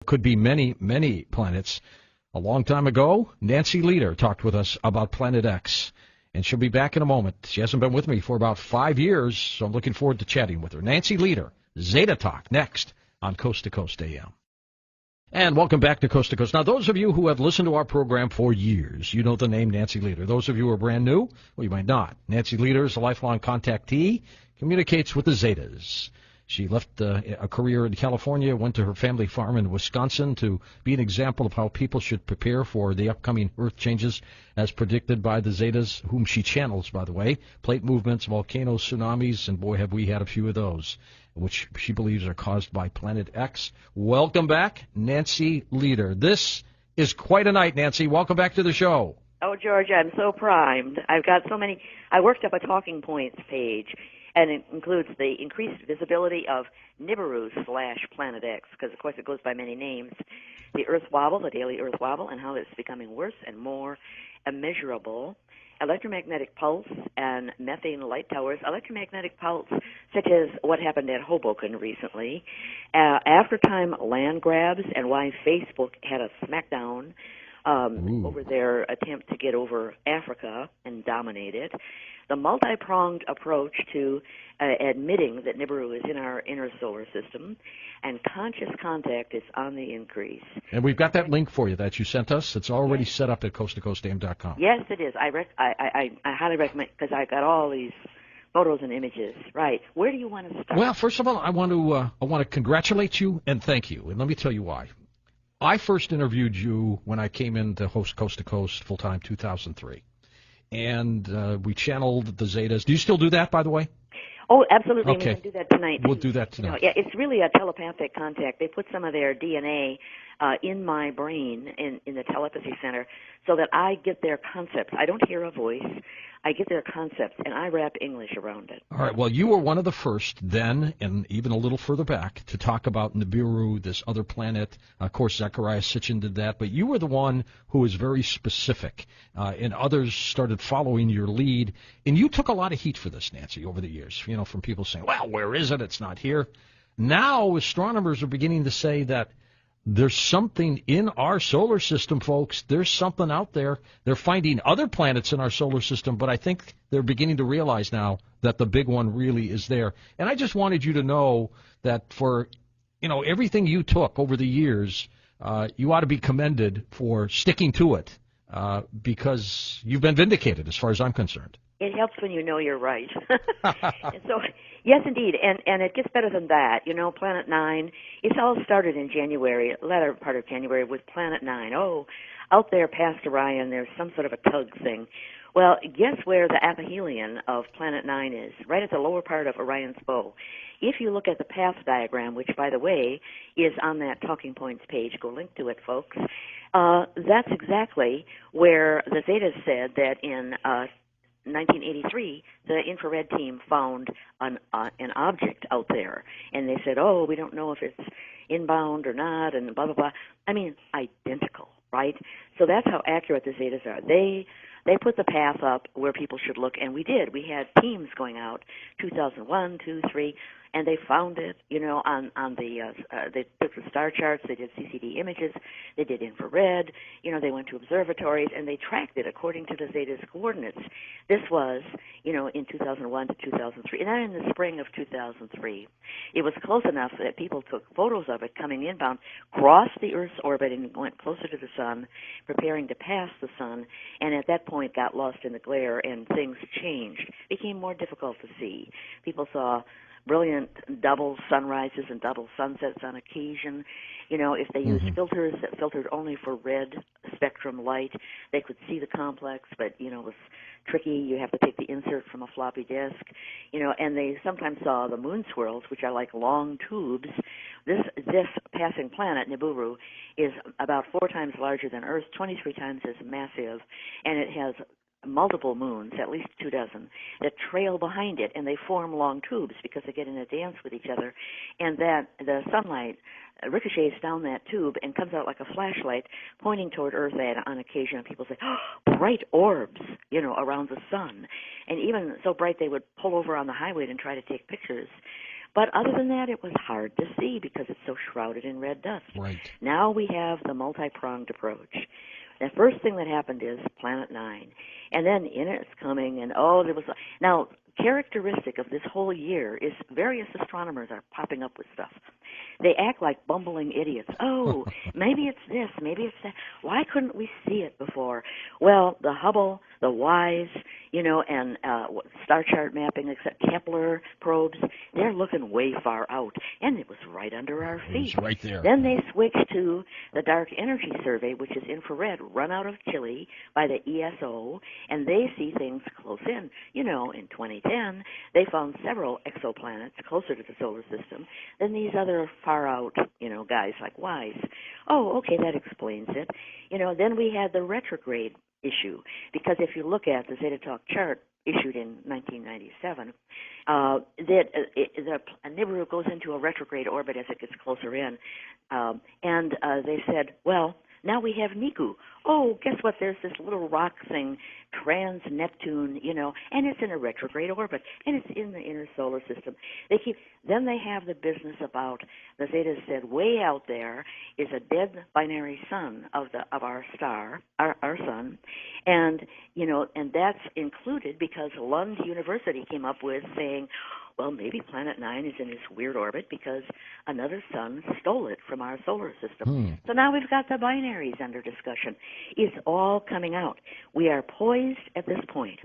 Could be many, many planets. A long time ago, Nancy Leader talked with us about Planet X, and she'll be back in a moment. She hasn't been with me for about 5 years, so I'm looking forward to chatting with her. Nancy Leader, Zeta Talk, next on Coast to Coast AM. And welcome back to Coast to Coast. Now, those of you who have listened to our program for years, you know the name Nancy Leader. Those of you who are brand new, well, you might not. Nancy Leader is a lifelong contactee, communicates with the Zetas. She left a career in California, went to her family farm in Wisconsin to be an example of how people should prepare for the upcoming Earth changes as predicted by the Zetas, whom she channels, by the way. Plate movements, volcanoes, tsunamis, and boy, have we had a few of those, which she believes are caused by Planet X. Welcome back, Nancy Leader. This is quite a night, Nancy. Welcome back to the show. Oh, George, I'm so primed. I've got so many. I worked up a talking points page, and it includes the increased visibility of Nibiru/Planet X, because, of course, it goes by many names. The Earth wobble, the daily Earth wobble, and how it's becoming worse and more immeasurable. Electromagnetic pulse and methane light towers. Electromagnetic pulse, such as what happened at Hoboken recently. After-time land grabs, and why Facebook had a smackdown over their attempt to get over Africa and dominate it. The multi-pronged approach to admitting that Nibiru is in our inner solar system, and conscious contact is on the increase. And we've got that link for you that you sent us. It's already set up at coasttocoastam.com. Yes, it is. I highly recommend, because I got all these photos and images. Right. Where do you want to start? Well, first of all, I want to congratulate you and thank you. And let me tell you why. I first interviewed you when I came in to host Coast to Coast full-time 2003. And we channeled the Zetas. Do you still do that, by the way? Oh, absolutely. Okay. We can do that tonight. We'll do that tonight. Yeah, it's really a telepathic contact. They put some of their DNA in my brain in the telepathy center so that I get their concepts. I don't hear a voice. I get their concepts, and I wrap English around it. All right. Well, you were one of the first then, and even a little further back, to talk about Nibiru, this other planet. Of course, Zechariah Sitchin did that, but you were the one who was very specific, and others started following your lead. And you took a lot of heat for this, Nancy, over the years, from people saying, well, where is it? It's not here. Now astronomers are beginning to say that there's something in our solar system, folks. There's something out there. They're finding other planets in our solar system, but I think they're beginning to realize now that the big one really is there. And I just wanted you to know that for, everything you took over the years, you ought to be commended for sticking to it because you've been vindicated as far as I'm concerned. It helps when you know you're right. And so, yes, indeed, and it gets better than that. Planet 9, it's all started in January, latter part of January, with Planet 9. Oh, out there past Orion, there's some sort of a tug thing. Well, guess where the aphelion of Planet 9 is? Right at the lower part of Orion's bow. If you look at the path diagram, which, by the way, is on that Talking Points page, go link to it, folks, that's exactly where the Zetas said that in 1983, the infrared team found an object out there, and they said, oh, we don't know if it's inbound or not, and blah, blah, blah. I mean, identical, right? So that's how accurate the Zetas are. They put the path up where people should look, and we did. We had teams going out, 2001, 2, 3, and they found it, on the, they took the star charts, they did CCD images, they did infrared, they went to observatories, and they tracked it according to the Zeta's coordinates. This was, in 2001 to 2003, and then in the spring of 2003. It was close enough that people took photos of it coming inbound, crossed the Earth's orbit, and went closer to the sun, preparing to pass the sun, and at that point got lost in the glare, and things changed, became more difficult to see. People saw brilliant double sunrises and double sunsets on occasion. If they used filters that filtered only for red spectrum light, they could see the complex, but, it was tricky. You have to take the insert from a floppy disk, and they sometimes saw the moon swirls, which are like long tubes. This passing planet, Nibiru, is about 4 times larger than Earth, 23 times as massive, and it has multiple moons, at least 2 dozen, that trail behind it, and they form long tubes because they get in a dance with each other, and that the sunlight ricochets down that tube and comes out like a flashlight pointing toward Earth. And on occasion, people say, oh, bright orbs, around the sun. And even so bright, they would pull over on the highway and try to take pictures. But other than that, it was hard to see because it's so shrouded in red dust. Right. Now we have the multi-pronged approach. The first thing that happened is Planet 9. And then in it's coming, and there was... Now, characteristic of this whole year is various astronomers are popping up with stuff. They act like bumbling idiots. Oh, maybe it's this, maybe it's that. Why couldn't we see it before? Well, the Hubble, the WISE, and star chart mapping, except Kepler probes, they're looking way far out, and it was right under our feet. It was right there. Then they switched to the Dark Energy Survey, which is infrared, run out of Chile by the ESO, and they see things close in. In 2010, they found several exoplanets closer to the solar system than these other far-out, guys like WISE. Oh, okay, that explains it. Then we had the retrograde issue, because if you look at the Zeta Talk chart issued in 1997, the Nibiru goes into a retrograde orbit as it gets closer in, and they said, well, now we have Niku. Oh, guess what? There's this little rock thing, trans-Neptune, and it's in a retrograde orbit, and it's in the inner solar system. Then they have the business about, the Zetas said, way out there is a dead binary sun of our star, our sun, and that's included because Lund University came up with saying, well, maybe Planet 9 is in this weird orbit because another sun stole it from our solar system. So now we've got the binaries under discussion. It's all coming out. We are poised at this point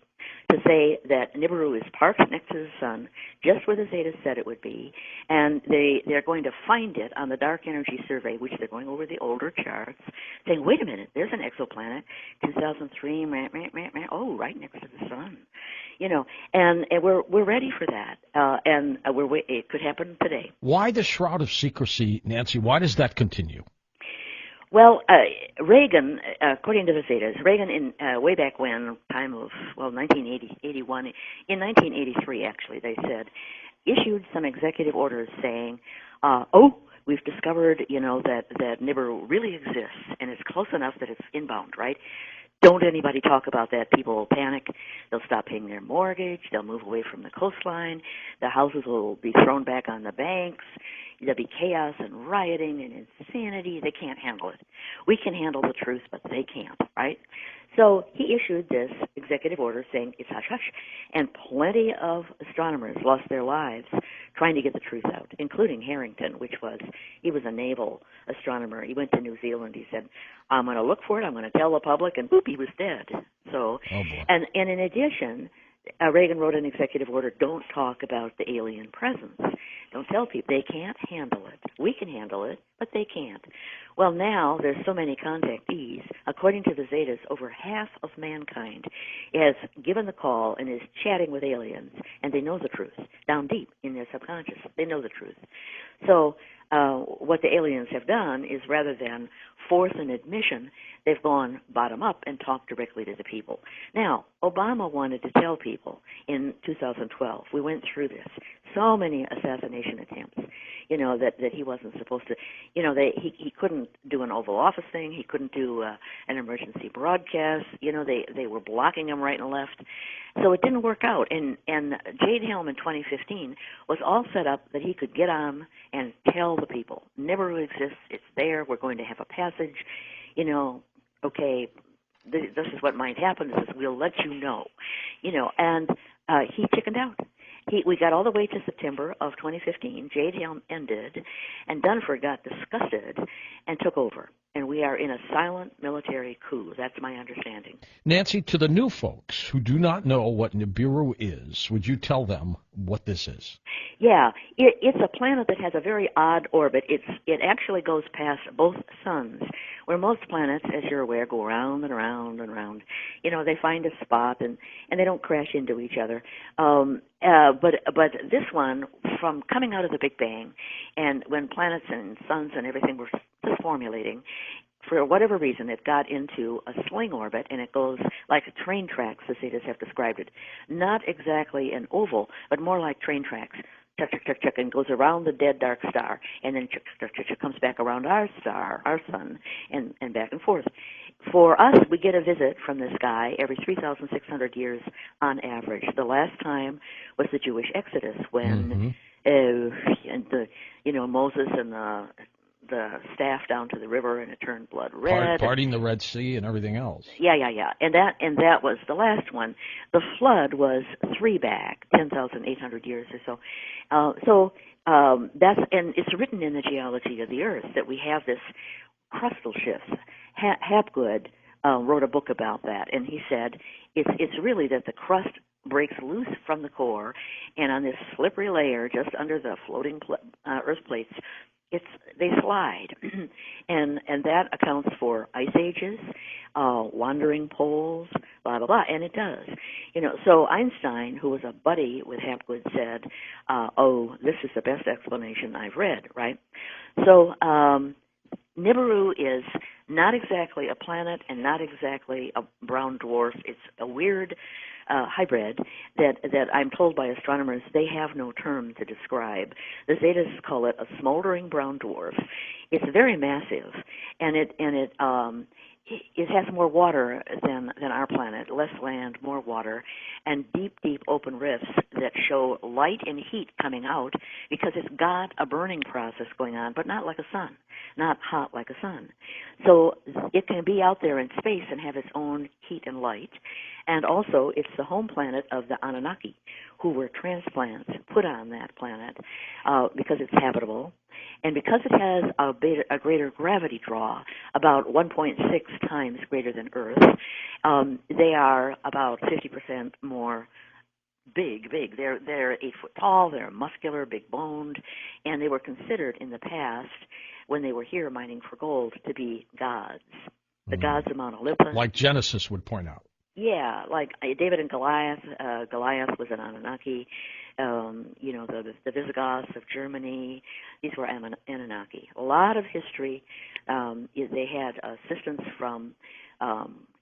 to say that Nibiru is parked next to the sun, just where the Zeta said it would be, and they're going to find it on the Dark Energy Survey, which they're going over the older charts, saying, wait a minute, there's an exoplanet, 2003, right next to the sun. And we're ready for that, and it could happen today. Why the shroud of secrecy, Nancy? Why does that continue? Well, Reagan, according to the Zetas, Reagan in way back when, time of 1981, in 1983 actually, they said, issued some executive orders saying, we've discovered, that Nibiru really exists and it's close enough that it's inbound, right? Don't anybody talk about that. People will panic. They'll stop paying their mortgage. They'll move away from the coastline. The houses will be thrown back on the banks. There'll be chaos and rioting and insanity. They can't handle it. We can handle the truth, but they can't, right? So he issued this executive order saying it's hush-hush, and plenty of astronomers lost their lives trying to get the truth out, including Harrington, he was a naval astronomer. He went to New Zealand. He said, I'm going to look for it, I'm going to tell the public, and boop, he was dead. So, and in addition, Reagan wrote an executive order, don't talk about the alien presence. Don't tell people. They can't handle it. We can handle it, but they can't. Well, now there's so many contactees. According to the Zetas, over half of mankind has given the call and is chatting with aliens, and they know the truth. Down deep in their subconscious, they know the truth. So what the aliens have done is, rather than force an admission, they've gone bottom up and talked directly to the people. Now, Obama wanted to tell people in 2012, we went through this, so many assassination attempts, that he wasn't supposed to, he couldn't do an Oval Office thing, he couldn't do an emergency broadcast, they were blocking him right and left. So it didn't work out, and Jade Helm in 2015 was all set up that he could get on and tell the people, Nibiru exists, it's there, we're going to have a passage, okay, this is what might happen, we'll let you know, and he chickened out. We got all the way to September of 2015. Jade Helm ended, and Dunford got disgusted and took over. And we are in a silent military coup. That's my understanding. Nancy, to the new folks who do not know what Nibiru is, would you tell them what this is? Yeah, it's a planet that has a very odd orbit. It actually goes past both suns, where most planets, as you're aware, go around and around and around. They find a spot and they don't crash into each other. But this one, from coming out of the Big Bang, and when planets and suns and everything were just formulating, for whatever reason, it got into a sling orbit, and it goes like train tracks, the Zetas have described it. Not exactly an oval, but more like train tracks. Chuck, chuck, chuck, chuck, and goes around the dead dark star, and then chuck, chuck, chuck, chuck, comes back around our star, our sun, and back and forth. For us, we get a visit from this guy every 3,600 years on average. The last time was the Jewish Exodus, when and Moses and the staff down to the river, and it turned blood red. Parting the Red Sea and everything else. Yeah. And that was the last one. The flood was 3 back, 10,800 years or so. And it's written in the geology of the Earth that we have this crustal shifts. Hapgood wrote a book about that, and he said it's really that the crust breaks loose from the core, and on this slippery layer just under the floating earth plates, they slide, and that accounts for ice ages, wandering poles, blah blah blah, and it does. So Einstein, who was a buddy with Hapgood, said, "Oh, this is the best explanation I've read." Right? So Nibiru is not exactly a planet and not exactly a brown dwarf. It's a weird hybrid that I'm told by astronomers they have no term to describe. The Zetas call it a smoldering brown dwarf. It's very massive, and it has more water than our planet, less land, more water, and deep open rifts that show light and heat coming out because it's got a burning process going on, but not like a sun, not hot like a sun. So it can be out there in space and have its own heat and light. And also, it's the home planet of the Anunnaki, who were transplants put on that planet because it's habitable. And because it has a greater gravity draw, about 1.6 times greater than Earth, they are about 50% more big. They're 8 foot tall, they're muscular, big boned, and they were considered in the past, when they were here mining for gold, to be gods. The gods of Mount Olympus. Like Genesis would point out. Yeah, like David and Goliath. Goliath was an Anunnaki. The Visigoths of Germany. These were Anunnaki. A lot of history. They had assistance from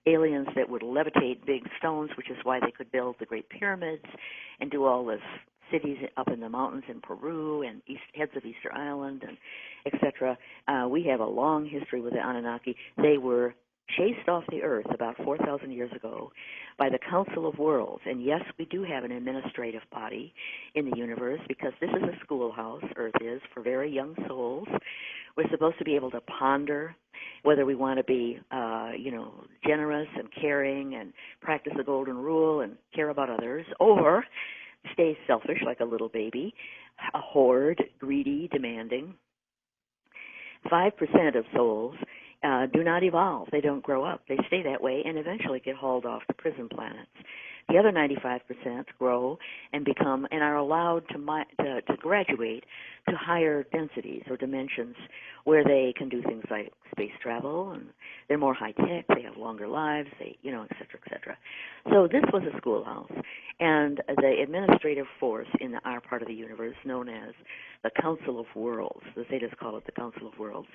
aliens that would levitate big stones, which is why they could build the Great Pyramids and do all this cities up in the mountains in Peru and heads of Easter Island, and etc. We have a long history with the Anunnaki. They were chased off the earth about 4,000 years ago by the Council of Worlds. And yes, we do have an administrative body in the universe because this is a schoolhouse, Earth is, for very young souls. We're supposed to be able to ponder whether we want to be, generous and caring and practice the golden rule and care about others, or stay selfish like a little baby, a hoard, greedy, demanding. 5% of souls do not evolve. They don't grow up. They stay that way and eventually get hauled off to prison planets. The other 95% grow and become and are allowed to graduate to higher densities or dimensions where they can do things like space travel, and they're more high tech. They have longer lives. They, et cetera, et cetera. So this was a schoolhouse, and the administrative force in our part of the universe, known as the Council of Worlds, the Zetas call it the Council of Worlds,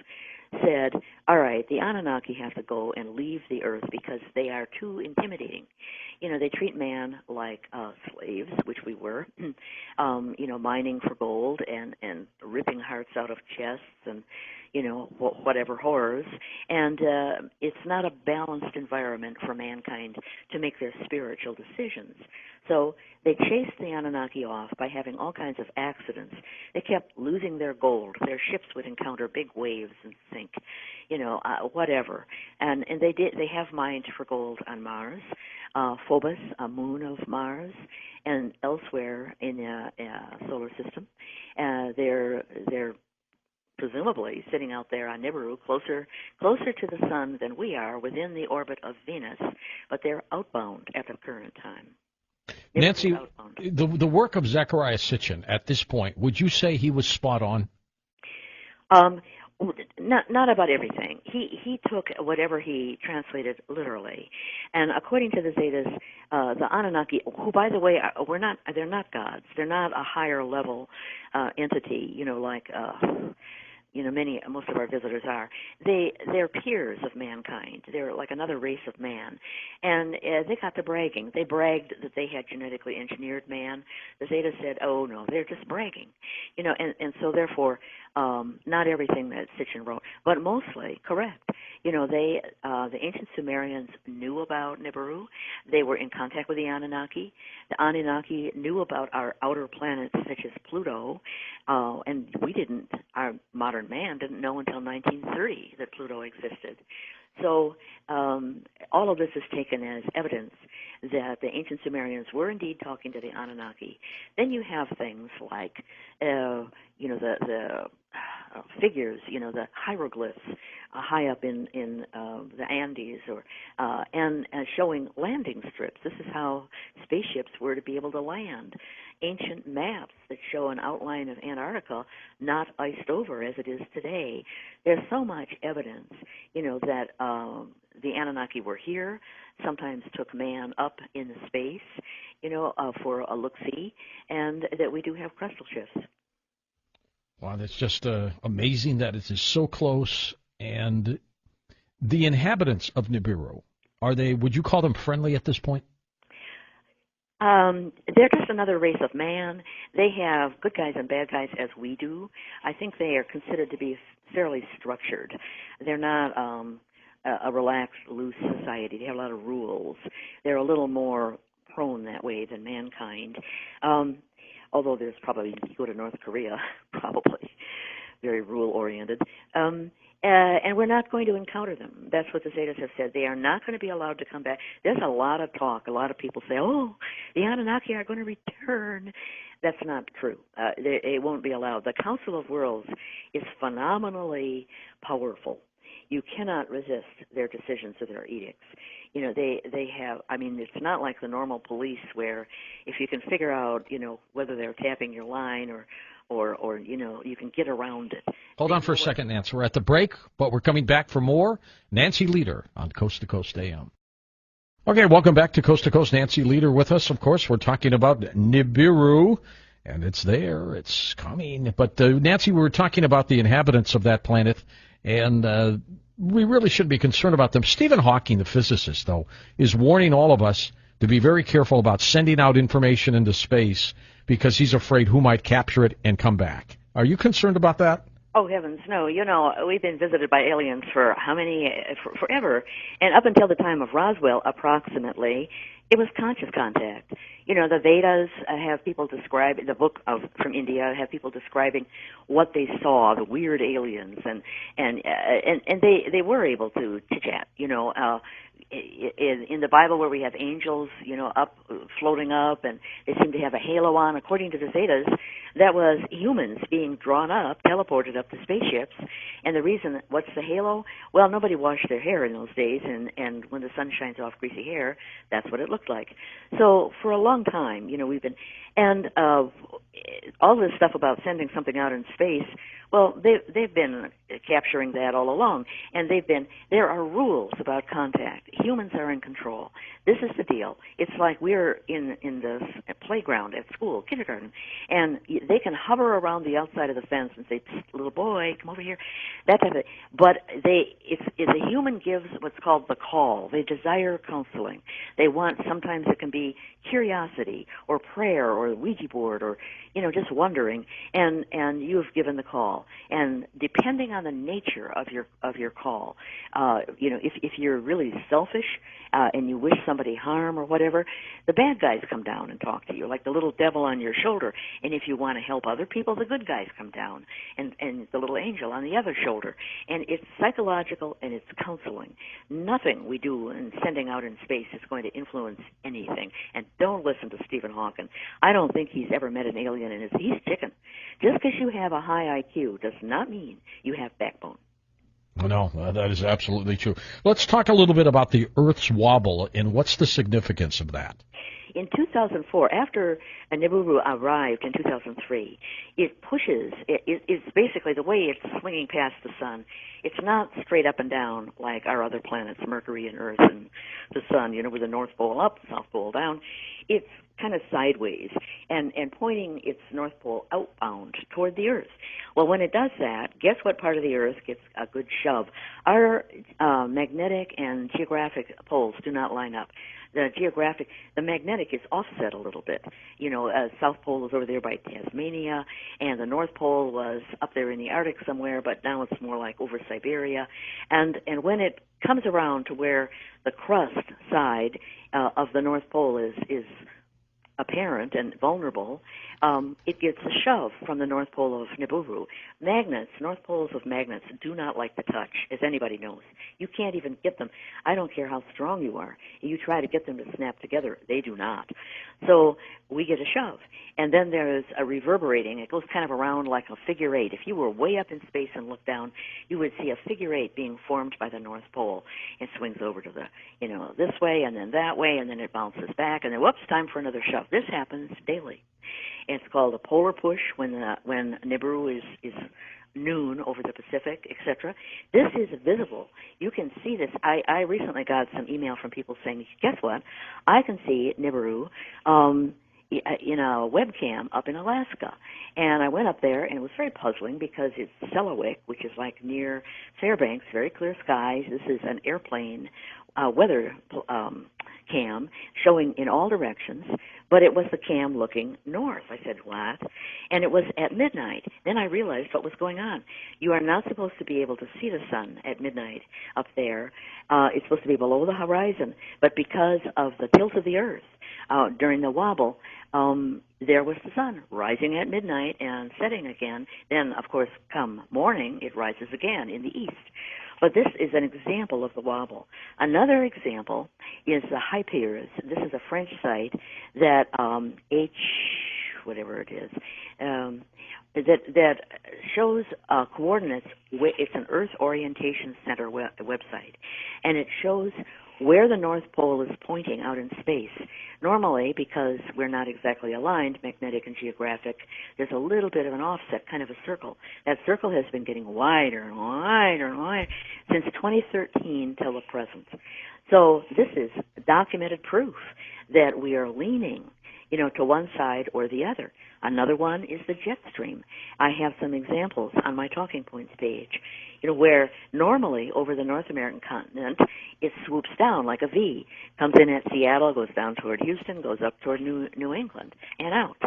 said, all right, the Anunnaki have to go and leave the Earth because they are too intimidating. They treat man like slaves, which we were, mining for gold and ripping hearts out of chests and, whatever horrors. And it's not a balanced environment for mankind to make their spiritual decisions. So they chased the Anunnaki off by having all kinds of accidents. They kept losing their gold. Their ships would encounter big waves and sink, whatever. And they have mined for gold on Mars, Phobos, a moon of Mars, and elsewhere in the solar system. They're presumably sitting out there on Nibiru, closer to the sun than we are, within the orbit of Venus, but they're outbound at the current time. Nancy, the work of Zecharia Sitchin at this point, would you say he was spot on? Not about everything. He took whatever he translated literally, and according to the Zetas, the Anunnaki, who by the way they're not gods. They're not a higher level entity, like most of our visitors are. They're peers of mankind. They're like another race of man, and they got to bragging. They bragged that they had genetically engineered man. The Zeta said, "Oh no, they're just bragging," and so therefore, not everything that Sitchin wrote, but mostly correct. The ancient Sumerians knew about Nibiru. They were in contact with the Anunnaki. The Anunnaki knew about our outer planets such as Pluto, and we didn't. Our modern man didn't know until 1930 that Pluto existed. So all of this is taken as evidence that the ancient Sumerians were indeed talking to the Anunnaki. Then you have things like, the figures, the hieroglyphs high up in the Andes, and showing landing strips. This is how spaceships were to be able to land. Ancient maps that show an outline of Antarctica not iced over as it is today. There's so much evidence, that the Anunnaki were here, sometimes took man up in space, for a look-see, and that we do have crustal shifts. Wow, that's just amazing that it is so close. And the inhabitants of Nibiru, would you call them friendly at this point? They're just another race of man. They have good guys and bad guys as we do. I think they are considered to be fairly structured. They're not a relaxed, loose society. They have a lot of rules. They're a little more prone that way than mankind. Although there's probably, if you go to North Korea, probably very rule-oriented. And we're not going to encounter them. That's what the Zetas have said. They are not going to be allowed to come back. There's a lot of talk. A lot of people say, oh, the Anunnaki are going to return. That's not true. They won't be allowed. The Council of Worlds is phenomenally powerful. You cannot resist their decisions or their edicts. They have, it's not like the normal police where if you can figure out, whether they're tapping your line or you can get around it. Hold on for a second, Nancy. We're at the break, but we're coming back for more. Nancy Leader on Coast to Coast AM. Okay, welcome back to Coast. Nancy Leader with us. Of course, we're talking about Nibiru, and it's there. It's coming. But, Nancy, we were talking about the inhabitants of that planet, and we really shouldn't be concerned about them. Stephen Hawking, the physicist, though, is warning all of us to be very careful about sending out information into space because he's afraid who might capture it and come back. Are you concerned about that? Oh, heavens, no. We've been visited by aliens for forever. And up until the time of Roswell, approximately, it was conscious contact. The Vedas have people describe, the book from India have people describing what they saw, the weird aliens, and they wwere able to chat, in the Bible where we have angels, floating up, and they seem to have a halo on. According to the Zetas, that was humans being drawn up, teleported up to spaceships. And the reason, what's the halo? Well, nobody washed their hair in those days, and when the sun shines off greasy hair, that's what it looked like. So for a long time, we've been, and all this stuff about sending something out in space, well, they've been capturing that all along, and there are rules about contact. Humans are in control. This is the deal. It's like we're in the playground at school, kindergarten, and they can hover around the outside of the fence and say, "Psst, little boy, come over here," that type of thing. But if a human gives what's called the call, they desire counseling. They want, sometimes it can be curiosity or prayer or the Ouija board or just wondering, and you've given the call. And depending on the nature of your call, if you're really selfish and you wish somebody harm or whatever, the bad guys come down and talk to you, like the little devil on your shoulder. And if you want to help other people, the good guys come down, and the little angel on the other shoulder. And it's psychological and it's counseling. Nothing we do in sending out in space is going to influence anything. And don't listen to Stephen Hawking. I don't think he's ever met an alien, and he's chicken. Just because you have a high IQ does not mean you have backbone. No, that is absolutely true. Let's talk a little bit about the Earth's wobble, and what's the significance of that? In 2004, after Nibiru arrived in 2003, it pushes, it's basically the way it's swinging past the sun. It's not straight up and down like our other planets, Mercury and Earth and the sun, with the North Pole up, South Pole down. It's kind of sideways and pointing its North Pole outbound toward the Earth. Well, when it does that, guess what part of the Earth gets a good shove? Our magnetic and geographic poles do not line up. the magnetic is offset a little bit. South Pole is over there by Tasmania, and the North Pole was up there in the Arctic somewhere, but now it's more like over Siberia. And when it comes around to where the crust side of the North Pole is apparent and vulnerable, it gets a shove from the North Pole of Nibiru. North poles of magnets do not like to touch, as anybody knows. You can't even get them. I don't care how strong you are. You try to get them to snap together. They do not. So we get a shove. And then there's a reverberating. It goes kind of around like a figure eight. If you were way up in space and looked down, you would see a figure eight being formed by the North Pole. It swings over to this way and then that way, and then it bounces back, and then, whoops, time for another shove. This happens daily. It's called a polar push when Nibiru is noon over the Pacific, etc. This is visible. You can see this. I recently got some email from people saying, guess what? I can see Nibiru in a webcam up in Alaska. And I went up there, and it was very puzzling because it's Selawik, which is like near Fairbanks, very clear skies. This is an airplane weather cam showing in all directions, but it was the cam looking north. I said, what? And it was at midnight. Then I realized what was going on. You are not supposed to be able to see the sun at midnight up there. It's supposed to be below the horizon, but because of the tilt of the earth during the wobble, there was the sun rising at midnight and setting again. Then, of course, come morning, it rises again in the east. But this is an example of the wobble. Another example is the Hyperions. This is a French site that whatever it is, that shows coordinates. It's an Earth Orientation Center website, and it shows where the North Pole is pointing out in space. Normally, because we're not exactly aligned, magnetic and geographic, there's a little bit of an offset, kind of a circle. That circle has been getting wider and wider and wider since 2013 till the present. So this is documented proof that we are leaning, to one side or the other. Another one is the jet stream. I have some examples on my Talking Points page, where normally over the North American continent, it swoops down like a V, comes in at Seattle, goes down toward Houston, goes up toward New England, and out.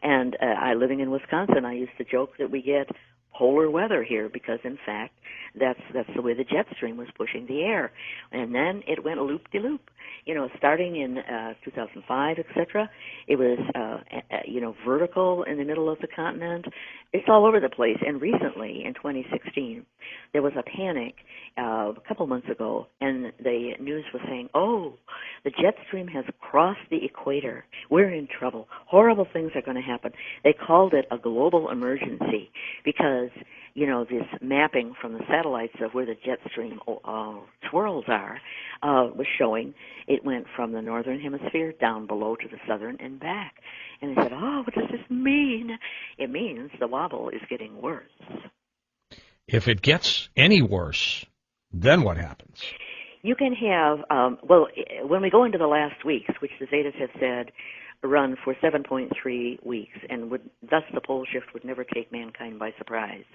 And living in Wisconsin, I used to joke that we get polar weather here because, in fact, that's the way the jet stream was pushing the air. And then it went loop-de-loop. Starting in 2005, etc., it was, vertical in the middle of the continent. It's all over the place. And recently, in 2016, there was a panic a couple months ago, and the news was saying, the jet stream has crossed the equator. We're in trouble. Horrible things are going to happen. They called it a global emergency because, this mapping from the satellites of where the jet stream swirls are was showing it went from the northern hemisphere down below to the southern and back. And they said, what does this mean? It means the wobble is getting worse. If it gets any worse, then what happens? You can have, when we go into the last weeks, which the Zetas have said run for 7.3 weeks, and thus the pole shift would never take mankind by surprise.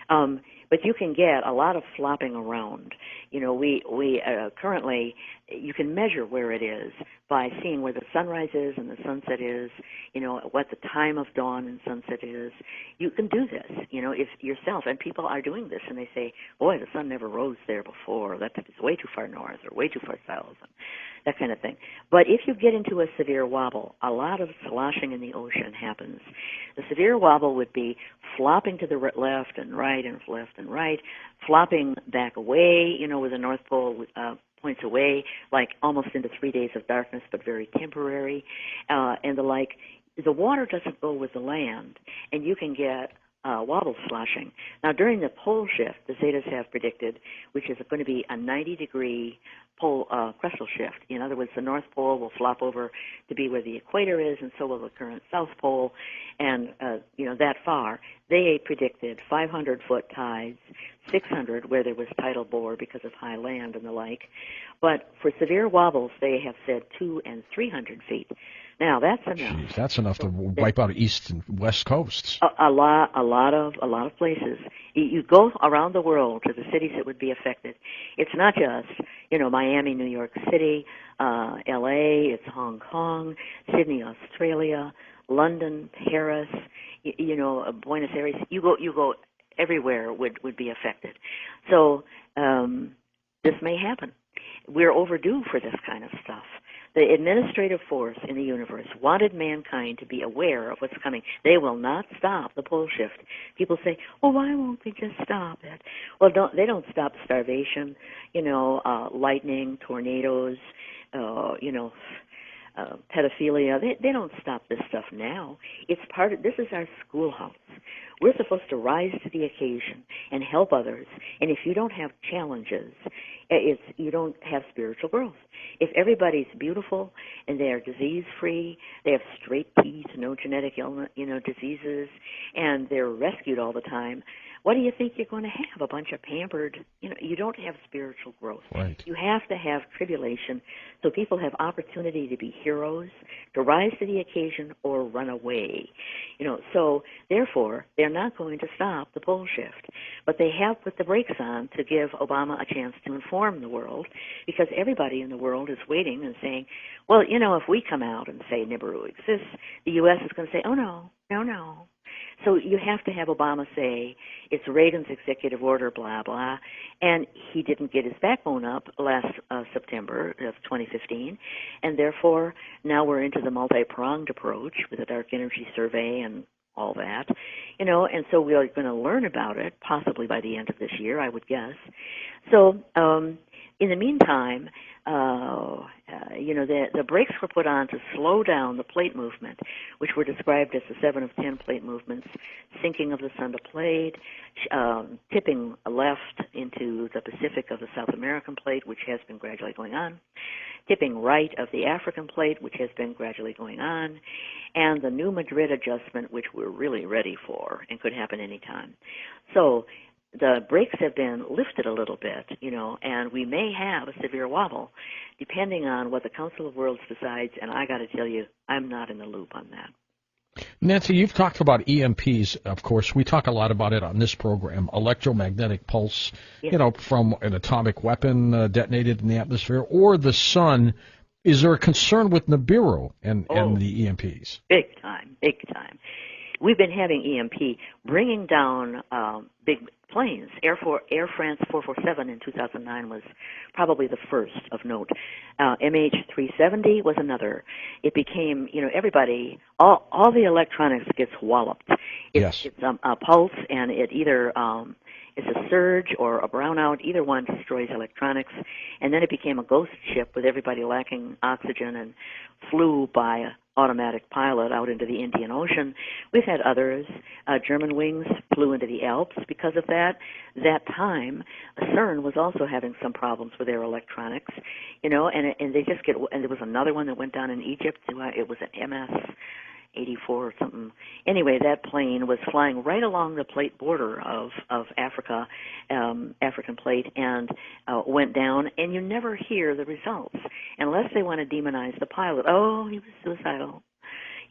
But you can get a lot of flopping around. We currently, you can measure where it is by seeing where the sunrise is and the sunset is, what the time of dawn and sunset is. You can do this, if yourself, and people are doing this, and they say, boy, the sun never rose there before. That is way too far north or way too far south, and that kind of thing. But if you get into a severe wobble, a lot of sloshing in the ocean happens. The severe wobble would be flopping to the left and right and left and right, flopping back away, where the North Pole points away, like almost into 3 days of darkness, but very temporary, and the like. The water doesn't go with the land, and you can get wobble sloshing. Now, during the pole shift, the Zetas have predicted, which is going to be a 90-degree pole crustal shift. In other words, the North Pole will flop over to be where the equator is, and so will the current South Pole, and that far. They predicted 500-foot tides, 600 where there was tidal bore because of high land and the like. But for severe wobbles, they have said 200 and 300 feet. Now that's enough. Jeez, that's enough to wipe out east and west coasts. A lot of places. You go around the world to the cities that would be affected. It's not just Miami, New York City, L.A., it's Hong Kong, Sydney, Australia, London, Paris, Buenos Aires. You go everywhere would be affected. So this may happen. We're overdue for this kind of stuff. The administrative force in the universe wanted mankind to be aware of what's coming. They will not stop the pole shift. People say, "Oh, why won't they just stop it?" Well, they don't stop starvation, lightning, tornadoes, pedophilia. They don't stop this stuff now. It's this is our schoolhouse. We're supposed to rise to the occasion and help others. And if you don't have challenges, you don't have spiritual growth. If everybody's beautiful and they are disease-free, they have straight teeth, no genetic illness, diseases, and they're rescued all the time, what do you think you're going to have? A bunch of pampered, you don't have spiritual growth. Right. You have to have tribulation so people have opportunity to be heroes, to rise to the occasion or run away. So therefore, they're not going to stop the pole shift. But they have put the brakes on to give Obama a chance to inform the world, because everybody in the world is waiting and saying, well, if we come out and say Nibiru exists, the U.S. is going to say, oh, no. So you have to have Obama say, it's Reagan's executive order, blah, blah, and he didn't get his backbone up last September of 2015, and therefore now we're into the multi-pronged approach with the dark energy survey and all that, and so we are going to learn about it possibly by the end of this year, I would guess. So in the meantime, the brakes were put on to slow down the plate movement, which were described as the 7 of 10 plate movements: sinking of the sun to plate, tipping left into the Pacific of the South American plate, which has been gradually going on, tipping right of the African plate, which has been gradually going on, and the New Madrid adjustment, which we're really ready for and could happen any time. So the brakes have been lifted a little bit, and we may have a severe wobble depending on what the Council of Worlds decides, and I got to tell you, I'm not in the loop on that. Nancy, you've talked about EMPs, of course. We talk a lot about it on this program, electromagnetic pulse, Yes. From an atomic weapon detonated in the atmosphere, or the sun. Is there a concern with Nibiru and the EMPs? Big time. We've been having EMP bringing down big planes. Air France 447 in 2009 was probably the first of note. MH370 was another. It became, everybody, all the electronics gets walloped. It's a pulse, and it either is a surge or a brownout. Either one destroys electronics. And then it became a ghost ship with everybody lacking oxygen and flew by automatic pilot out into the Indian Ocean. We've had others. German wings flew into the Alps because of that. That time, CERN was also having some problems with their electronics, and they just and there was another one that went down in Egypt. It was an MS-84 or something. Anyway, that plane was flying right along the plate border of Africa, African plate, and went down, and you never hear the results unless they want to demonize the pilot. Oh, he was suicidal,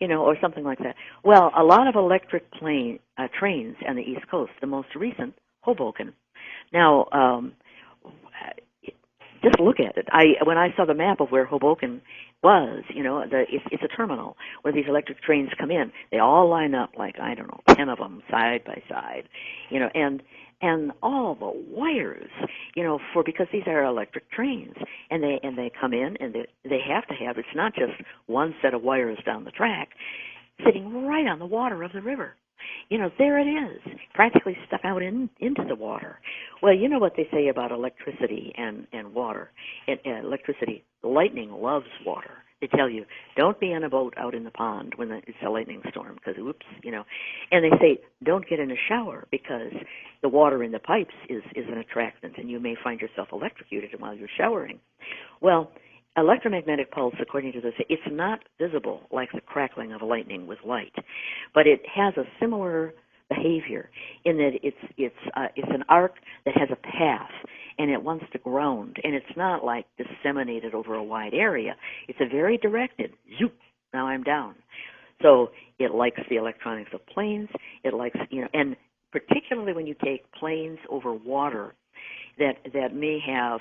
or something like that. Well, a lot of electric trains on the East Coast, the most recent, Hoboken. Now, just look at it. When I saw the map of where Hoboken was, it's a terminal where these electric trains come in. They all line up like, 10 of them side by side, and all the wires, because these are electric trains, and they come in, and they have to have, it's not just one set of wires down the track, sitting right on the water of the river. There it is, practically stuck out into the water. Well, you know what they say about electricity and water. Electricity, lightning loves water. They tell you, don't be on a boat out in the pond when it's a lightning storm, because oops, And they say, don't get in a shower, because the water in the pipes is an attractant, and you may find yourself electrocuted while you're showering. Well, electromagnetic pulse, according to this, it's not visible like the crackling of lightning with light, but it has a similar behavior in that it's an arc that has a path, and it wants to ground, and it's not like disseminated over a wide area. It's a very directed, zoop, now I'm down. So it likes the electronics of planes. It likes, and particularly when you take planes over water, that may have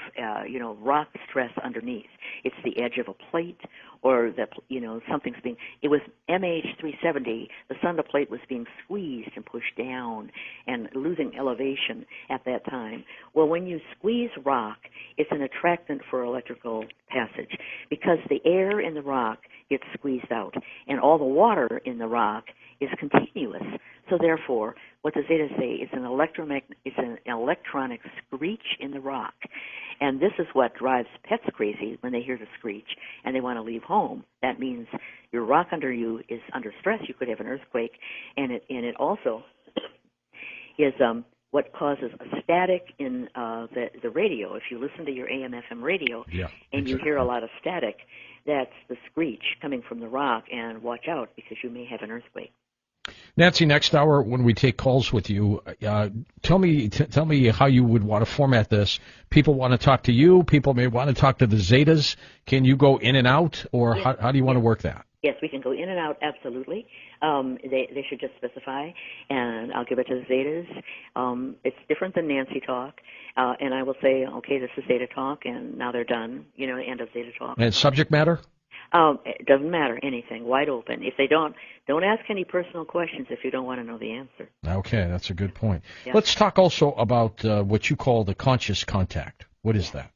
rock stress underneath. It's the edge of a plate, or that something's being. It was MH370. The Sonda plate was being squeezed and pushed down and losing elevation at that time. Well, when you squeeze rock, it's an attractant for electrical passage because the air in the rock gets squeezed out, and all the water in the rock is continuous. So therefore, what the Zetas say is it's an electronic screech in the rock. And this is what drives pets crazy when they hear the screech and they want to leave home. That means your rock under you is under stress. You could have an earthquake, and it also is what causes a static in the radio. If you listen to your AM/FM radio and you hear a lot of static, that's the screech coming from the rock. And watch out because you may have an earthquake. Nancy, next hour when we take calls with you, tell me how you would want to format this. People want to talk to you. People may want to talk to the Zetas. Can you go in and out, or how do you want to work that? Yes, we can go in and out, absolutely. They should just specify, and I'll give it to the Zetas. It's different than Nancy Talk, and I will say, okay, this is Zeta Talk, and now they're done, end of Zeta Talk. And subject matter? It doesn't matter, anything, wide open. If they don't ask any personal questions if you don't want to know the answer. Okay, that's a good point. Yeah. Let's talk also about what you call the conscious contact. What is that?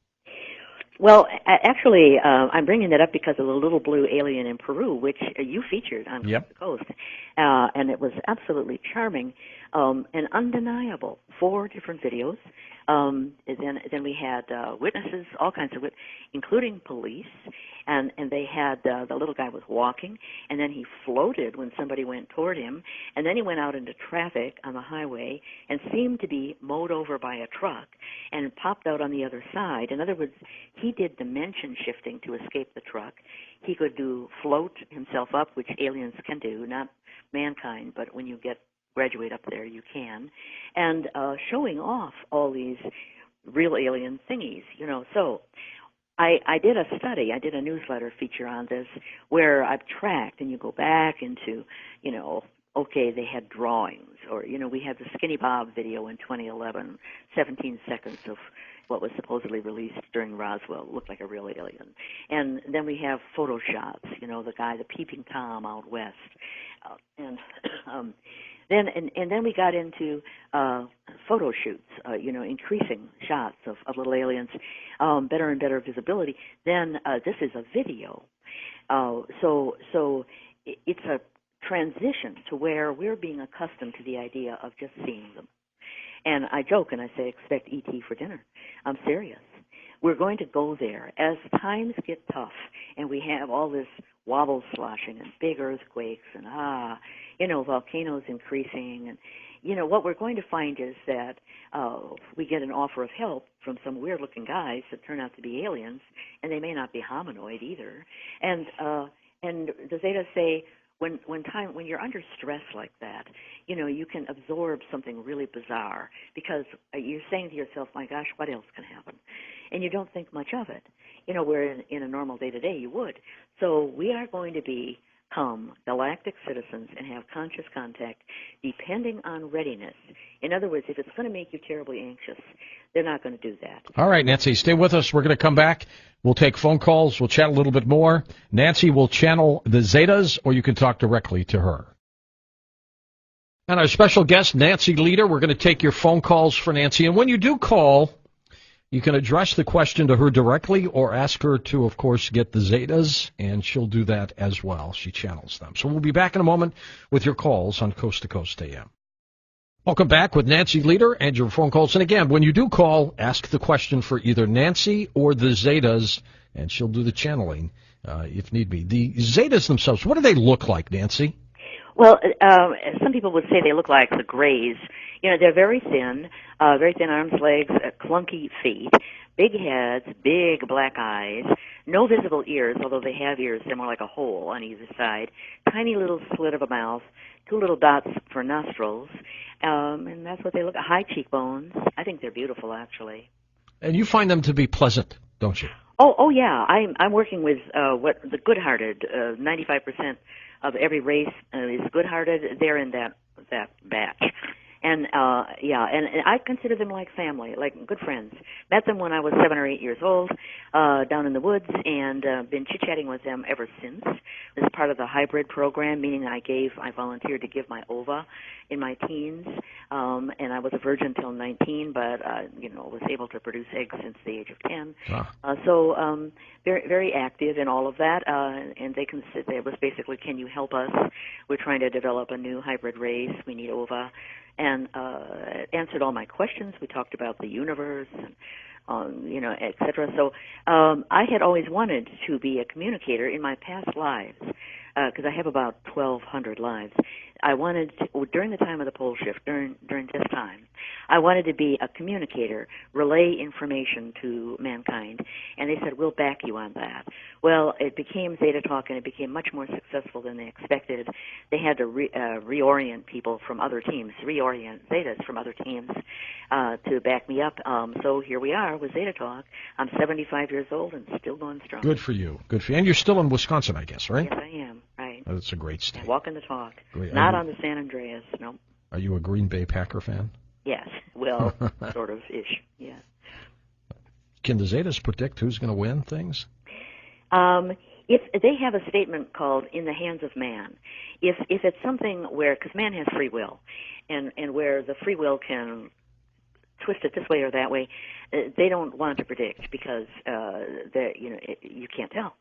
Well, actually, I'm bringing that up because of the little blue alien in Peru, which you featured on Coast to Coast, and it was absolutely charming and undeniable. 4 different videos. And then we had witnesses, all kinds of including police, and they had the little guy was walking, and then he floated when somebody went toward him, and then he went out into traffic on the highway and seemed to be mowed over by a truck and popped out on the other side. In other words, he did dimension shifting to escape the truck. He could float himself up, which aliens can do, not mankind, but when you graduate up there, you can, and showing off all these real alien thingies, So I did a study. I did a newsletter feature on this where I've tracked, and you go back into, okay, they had drawings, or, we had the Skinny Bob video in 2011, 17 seconds of what was supposedly released during Roswell. It looked like a real alien. And then we have photo shots, the guy, the peeping Tom out west. Then we got into photo shoots, increasing shots of little aliens, better and better visibility. Then this is a video. So it's a transition to where we're being accustomed to the idea of just seeing them. And I joke and I say, expect E.T. for dinner. I'm serious. We're going to go there as times get tough and we have all this wobble sloshing and big earthquakes and volcanoes increasing. And, what we're going to find is that we get an offer of help from some weird-looking guys that turn out to be aliens, and they may not be hominoid either. And the Zetas say, when you're under stress like that, you can absorb something really bizarre because you're saying to yourself, my gosh, what else can happen? And you don't think much of it. Where in a normal day-to-day you would. So we are going to become galactic citizens and have conscious contact depending on readiness. In other words, if it's going to make you terribly anxious, they're not going to do that. All right, Nancy, stay with us. We're going to come back. We'll take phone calls. We'll chat a little bit more. Nancy will channel the Zetas, or you can talk directly to her. And our special guest, Nancy Leader, we're going to take your phone calls for Nancy. And when you do call, you can address the question to her directly or ask her to, of course, get the Zetas, and she'll do that as well. She channels them. So we'll be back in a moment with your calls on Coast to Coast AM. Welcome back with Nancy Leader and your phone calls. And again, when you do call, ask the question for either Nancy or the Zetas, and she'll do the channeling if need be. The Zetas themselves, what do they look like, Nancy? Well, some people would say they look like the Greys. They're very thin arms, legs, clunky feet, big heads, big black eyes, no visible ears, although they have ears. They're more like a hole on either side, tiny little slit of a mouth, 2 little dots for nostrils, and that's what they look like. High cheekbones. I think they're beautiful, actually. And you find them to be pleasant, don't you? Oh yeah. I'm working with the good-hearted. 95% of every race is good-hearted. They're in that batch. And and I consider them like family, like good friends. Met them when I was 7 or 8 years old, down in the woods, and been chit-chatting with them ever since. This is part of the hybrid program, meaning I volunteered to give my ova in my teens, and I was a virgin till 19, but was able to produce eggs since the age of 10. So very very active in all of that, and it was basically, can you help us? We're trying to develop a new hybrid race. We need ova. And answered all my questions. We talked about the universe, and, et cetera. So I had always wanted to be a communicator in my past lives, because I have about 1,200 lives. I wanted to, during the time of the pole shift, during this time, I wanted to be a communicator, relay information to mankind, and they said, we'll back you on that. Well, it became Zeta Talk, and it became much more successful than they expected. They had to reorient people from other teams, reorient Zetas from other teams to back me up. So here we are with Zeta Talk. I'm 75 years old and still going strong. Good for you. Good for you. And you're still in Wisconsin, I guess, right? Yes, I am. Right. Oh, that's a great state. Walking the talk. Great. Not on the San Andreas, no. Are you a Green Bay Packer fan? Yes. Well, sort of ish. Yeah. Can the Zetas predict who's going to win things? If they have a statement called "in the hands of man," if it's something where, because man has free will, and where the free will can twist it this way or that way, they don't want to predict because you can't tell.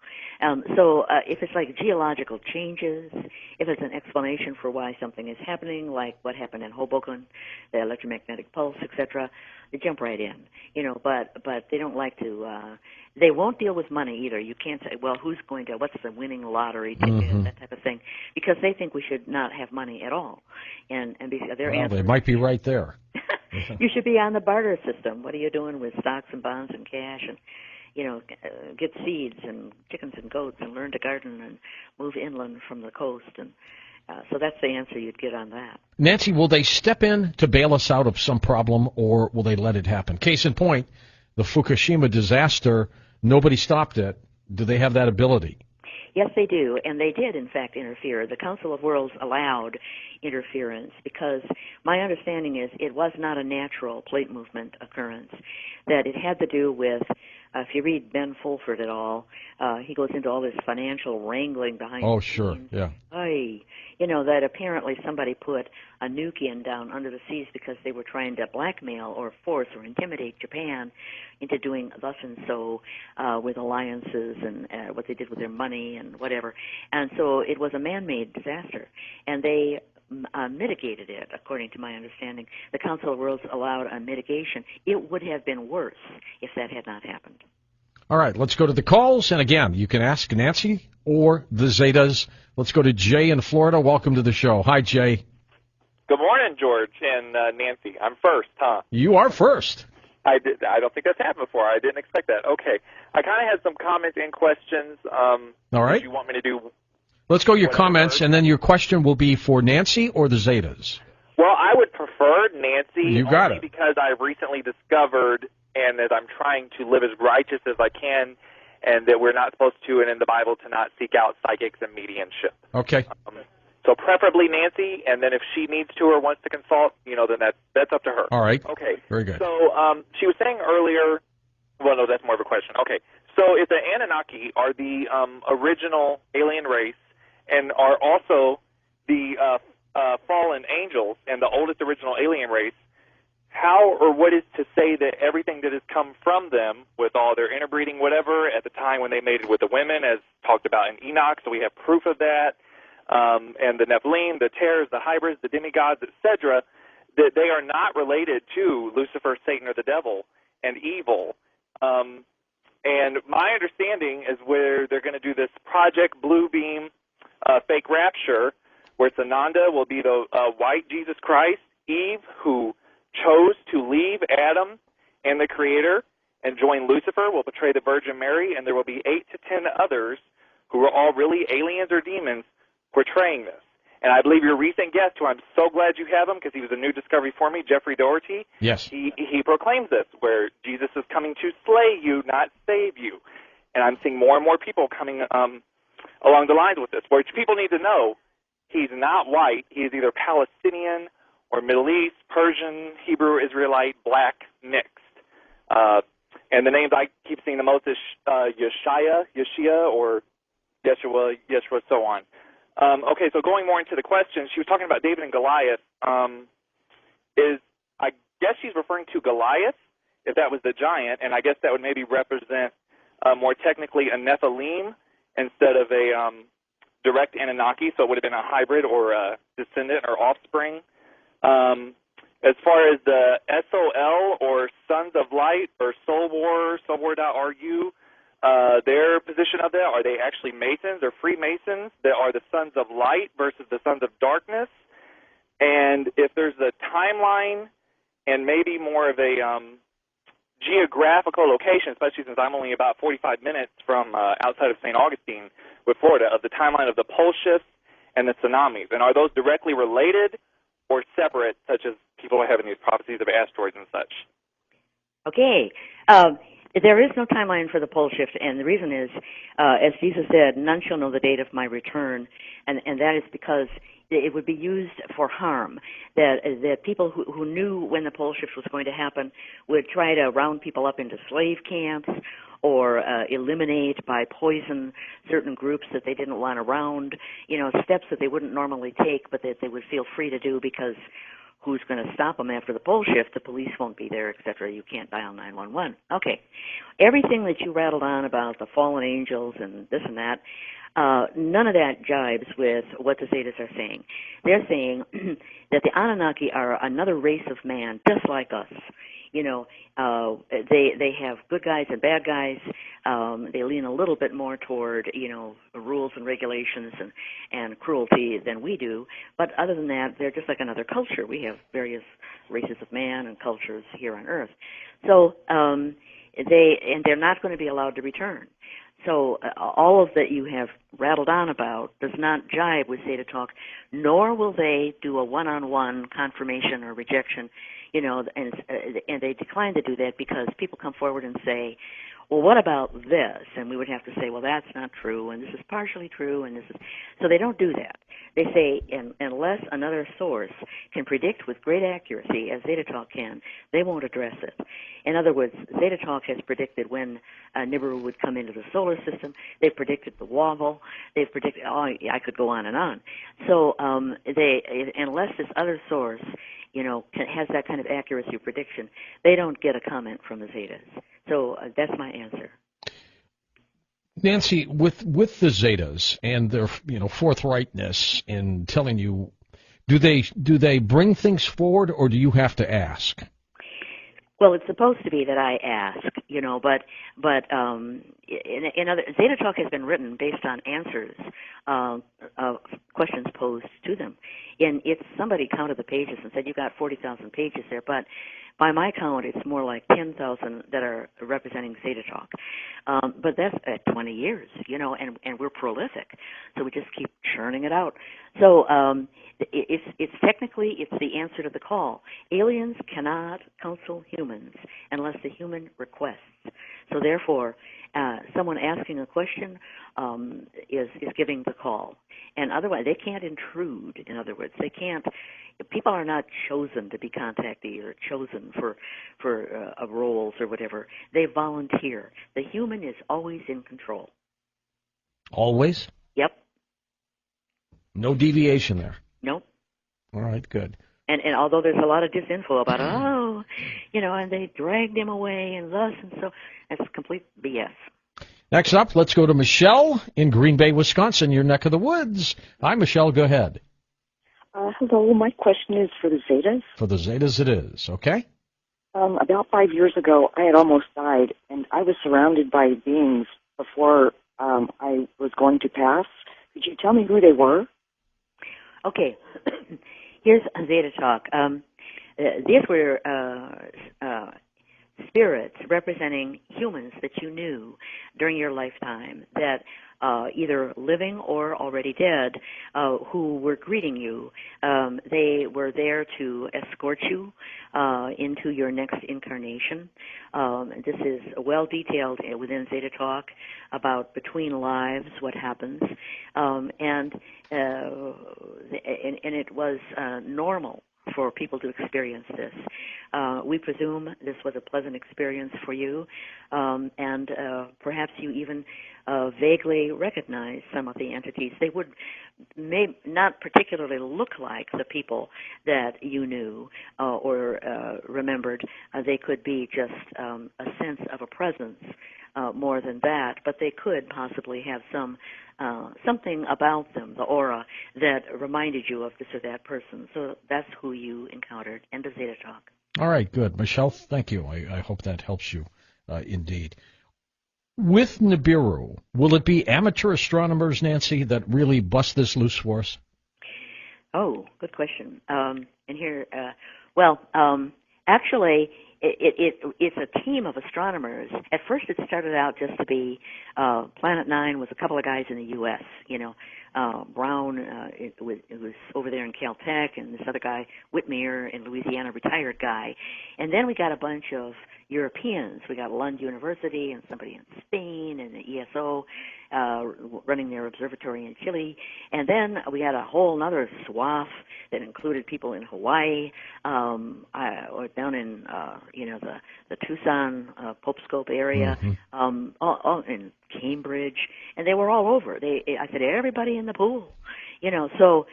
So if it's like geological changes, if it's an explanation for why something is happening, like what happened in Hoboken, the electromagnetic pulse, etc., they jump right in. But they don't like to. They won't deal with money either. You can't say, well, what's the winning lottery ticket, that type of thing, because they think we should not have money at all. And their answer, they might be right there. You should be on the barter system. What are you doing with stocks and bonds and cash, and get seeds and chickens and goats and learn to garden and move inland from the coast? And so that's the answer you'd get on that. Nancy, will they step in to bail us out of some problem, or will they let it happen? Case in point, the Fukushima disaster, nobody stopped it. Do they have that ability? Yes, they do, and they did, in fact, interfere. The Council of Worlds allowed interference because my understanding is it was not a natural plate movement occurrence, that it had to do with, if you read Ben Fulford at all, he goes into all this financial wrangling behind the scenes. Yeah. That apparently somebody put a nuke in down under the seas because they were trying to blackmail or force or intimidate Japan into doing thus and so with alliances and what they did with their money and whatever. And so it was a man-made disaster, and they mitigated it, according to my understanding. The Council of Worlds allowed a mitigation. It would have been worse if that had not happened. All right, let's go to the calls. And again, you can ask Nancy or the Zetas. Let's go to Jay in Florida. Welcome to the show. Hi, Jay. Good morning, George and Nancy. I'm first, huh? You are first. I don't think that's happened before. I didn't expect that. Okay. I kind of had some comments and questions. All right. Do you want me to do? Let's go your comments, and then your question will be for Nancy or the Zetas. Well, I would prefer Nancy You got it. because I've recently discovered, and that I'm trying to live as righteous as I can, and that we're not supposed to, and in the Bible, to not seek out psychics and mediumship. Okay. So preferably Nancy, and then if she needs to or wants to consult, then that's up to her. All right. Okay. Very good. So she was saying earlier, well, no, that's more of a question. Okay. So if the Anunnaki are the original alien race and are also the fallen angels and the oldest original alien race, how or what is to say that everything that has come from them, with all their interbreeding, whatever, at the time when they mated with the women, as talked about in Enoch, so we have proof of that, and the Nephilim, the Terrors, the hybrids, the demigods, etc., that they are not related to Lucifer, Satan, or the devil and evil. And my understanding is where they're going to do this Project Bluebeam fake rapture, where Sananda will be the white Jesus Christ, Eve, who chose to leave Adam and the Creator and join Lucifer, will betray the Virgin Mary, and there will be 8 to 10 others who are all really aliens or demons portraying this. And I believe your recent guest, who I'm so glad you have him because he was a new discovery for me, Jeffrey Doherty, yes, he proclaims this, where Jesus is coming to slay you, not save you. And I'm seeing more and more people coming along the lines with this, which people need to know he's not white. He is either Palestinian or Middle East, Persian, Hebrew, Israelite, Black, mixed. And the names I keep seeing the most is Yeshua, or Yeshua, so on. Okay, so going more into the question, she was talking about David and Goliath. I guess she's referring to Goliath, if that was the giant, and I guess that would maybe represent more technically a Nephilim instead of a direct Anunnaki, so it would have been a hybrid or a descendant or offspring. As far as the SOL, or Sons of Light, or Soulwar.ru, their position of that, are they actually Masons or Freemasons that are the Sons of Light versus the Sons of Darkness? And if there's a timeline and maybe more of a geographical location, especially since I'm only about 45 minutes from outside of St. Augustine with Florida, of the timeline of the pole shifts and the tsunamis, and are those directly related or separate, such as people are having these prophecies of asteroids and such? Okay. There is no timeline for the pole shift, and the reason is, as Jesus said, none shall know the date of my return, and that is because it would be used for harm. That people who knew when the pole shift was going to happen would try to round people up into slave camps, or eliminate by poison certain groups that they didn't want around, steps that they wouldn't normally take, but that they would feel free to do because who's going to stop them after the pole shift? The police won't be there, etc. You can't dial 911. Okay. Everything that you rattled on about the fallen angels and this and that, none of that jibes with what the Zetas are saying. They're saying that the Anunnaki are another race of man, just like us. They have good guys and bad guys. They lean a little bit more toward, rules and regulations and cruelty than we do. But other than that, they're just like another culture. We have various races of man and cultures here on Earth. So they're not going to be allowed to return. So all of that you have rattled on about does not jibe with Zeta Talk, nor will they do a one-on-one confirmation or rejection, and they decline to do that because people come forward and say, well, what about this? And we would have to say, well, that's not true, and this is partially true, and this is... So they don't do that. They say, unless another source can predict with great accuracy, as Zeta Talk can, they won't address it. In other words, Zeta Talk has predicted when Nibiru would come into the solar system. They've predicted the wobble. They've predicted... I could go on and on. So unless this other source, has that kind of accuracy of prediction, they don't get a comment from the Zetas. So that's my answer. Nancy, with the Zetas and their forthrightness in telling you, do they bring things forward, or do you have to ask? Well, it's supposed to be that I ask, but in other Zeta Talk has been written based on answers of questions posed to them. And it's somebody counted the pages and said you got 40,000 pages there, but by my count, it's more like 10,000 that are representing Zeta Talk. But that's 20 years, and we're prolific, so we just keep churning it out. So it's technically the answer to the call. Aliens cannot counsel humans unless the human requests. So therefore, someone asking a question is giving the call, and otherwise they can't intrude. In other words, they can't. People are not chosen to be contactee or chosen for roles or whatever. They volunteer. The human is always in control. Always? Yep. No deviation there? Nope. All right, good. And although there's a lot of disinfo about, and they dragged him away and thus and so, that's complete BS. Next up, let's go to Michelle in Green Bay, Wisconsin, your neck of the woods. Hi, Michelle, go ahead. Hello, my question is for the Zetas. For the Zetas it is, okay? About 5 years ago, I had almost died, and I was surrounded by beings before I was going to pass. Could you tell me who they were? Okay. Here's Zeta Talk. These were spirits representing humans that you knew during your lifetime, that either living or already dead, who were greeting you. They were there to escort you into your next incarnation. This is well detailed within Zeta Talk about between lives, what happens, and it was normal for people to experience this. We presume this was a pleasant experience for you, and perhaps you even vaguely recognize some of the entities. They would may not particularly look like the people that you knew or remembered. They could be just a sense of a presence more than that, but they could possibly have something about them, the aura, that reminded you of this or that person. So that's who you encountered. End of Zeta Talk. All right, good. Michelle, thank you. I hope that helps you indeed. With Nibiru, will it be amateur astronomers, Nancy, that really bust this loose for us? Oh, good question. And here, actually, it's a team of astronomers. At first, it started out just to be Planet 9 was a couple of guys in the U.S., Brown, it was over there in Caltech, and this other guy, Whitmere in Louisiana, retired guy. And then we got a bunch of Europeans. We got Lund University and somebody in Spain and the ESO running their observatory in Chile. And then we had a whole other swath that included people in Hawaii, or down in the Tucson Popescope area, all in Cambridge, and they were all over. I said, everybody in the pool, so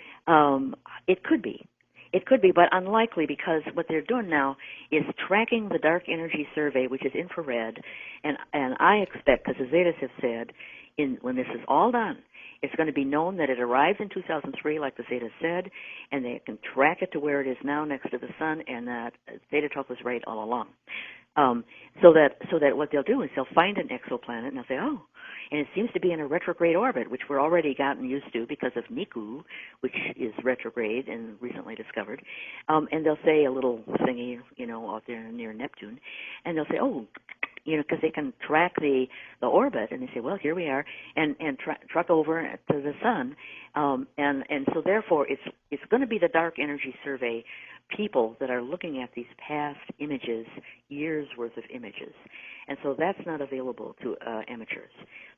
it could be. It could be, but unlikely, because what they're doing now is tracking the dark energy survey, which is infrared, and I expect, because the Zetas have said, when this is all done, it's going to be known that it arrived in 2003, like the Zetas said, and they can track it to where it is now next to the sun, and that Zeta Talk was right all along. So that what they'll do is they'll find an exoplanet, and they'll say, oh, and it seems to be in a retrograde orbit, which we're already gotten used to because of Nibiru, which is retrograde and recently discovered. And they'll say a little thingy, out there near Neptune, and they'll say, oh, because they can track the orbit, and they say, well, here we are, and truck over to the sun, and so therefore it's going to be the dark energy survey people that are looking at these past images, years worth of images, and so that's not available to amateurs.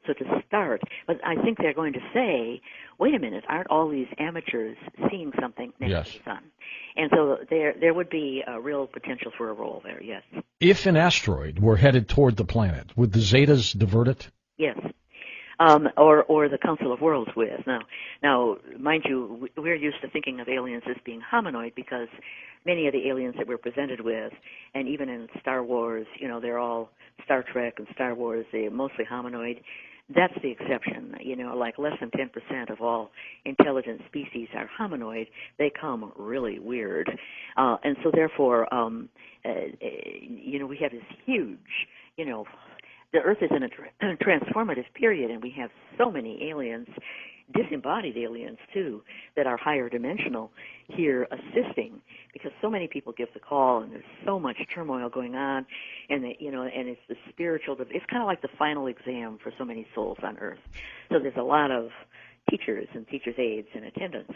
So to start, but I think they're going to say, wait a minute, aren't all these amateurs seeing something next to the sun? And so there would be a real potential for a role there, yes. If an asteroid were headed toward the planet, would the Zetas divert it? Yes. Or the Council of Worlds with. Now, mind you, we're used to thinking of aliens as being hominoid because many of the aliens that we're presented with, and even in Star Wars, they're all Star Trek and Star Wars, they're mostly hominoid. That's the exception. Like less than 10% of all intelligent species are hominoid. They come really weird. And so therefore, we have this huge, the Earth is in a transformative period, and we have so many aliens, disembodied aliens too, that are higher dimensional here assisting, because so many people give the call, and there's so much turmoil going on, and and it's the spiritual. It's kind of like the final exam for so many souls on Earth. So there's a lot of teachers and teachers' aides in attendance.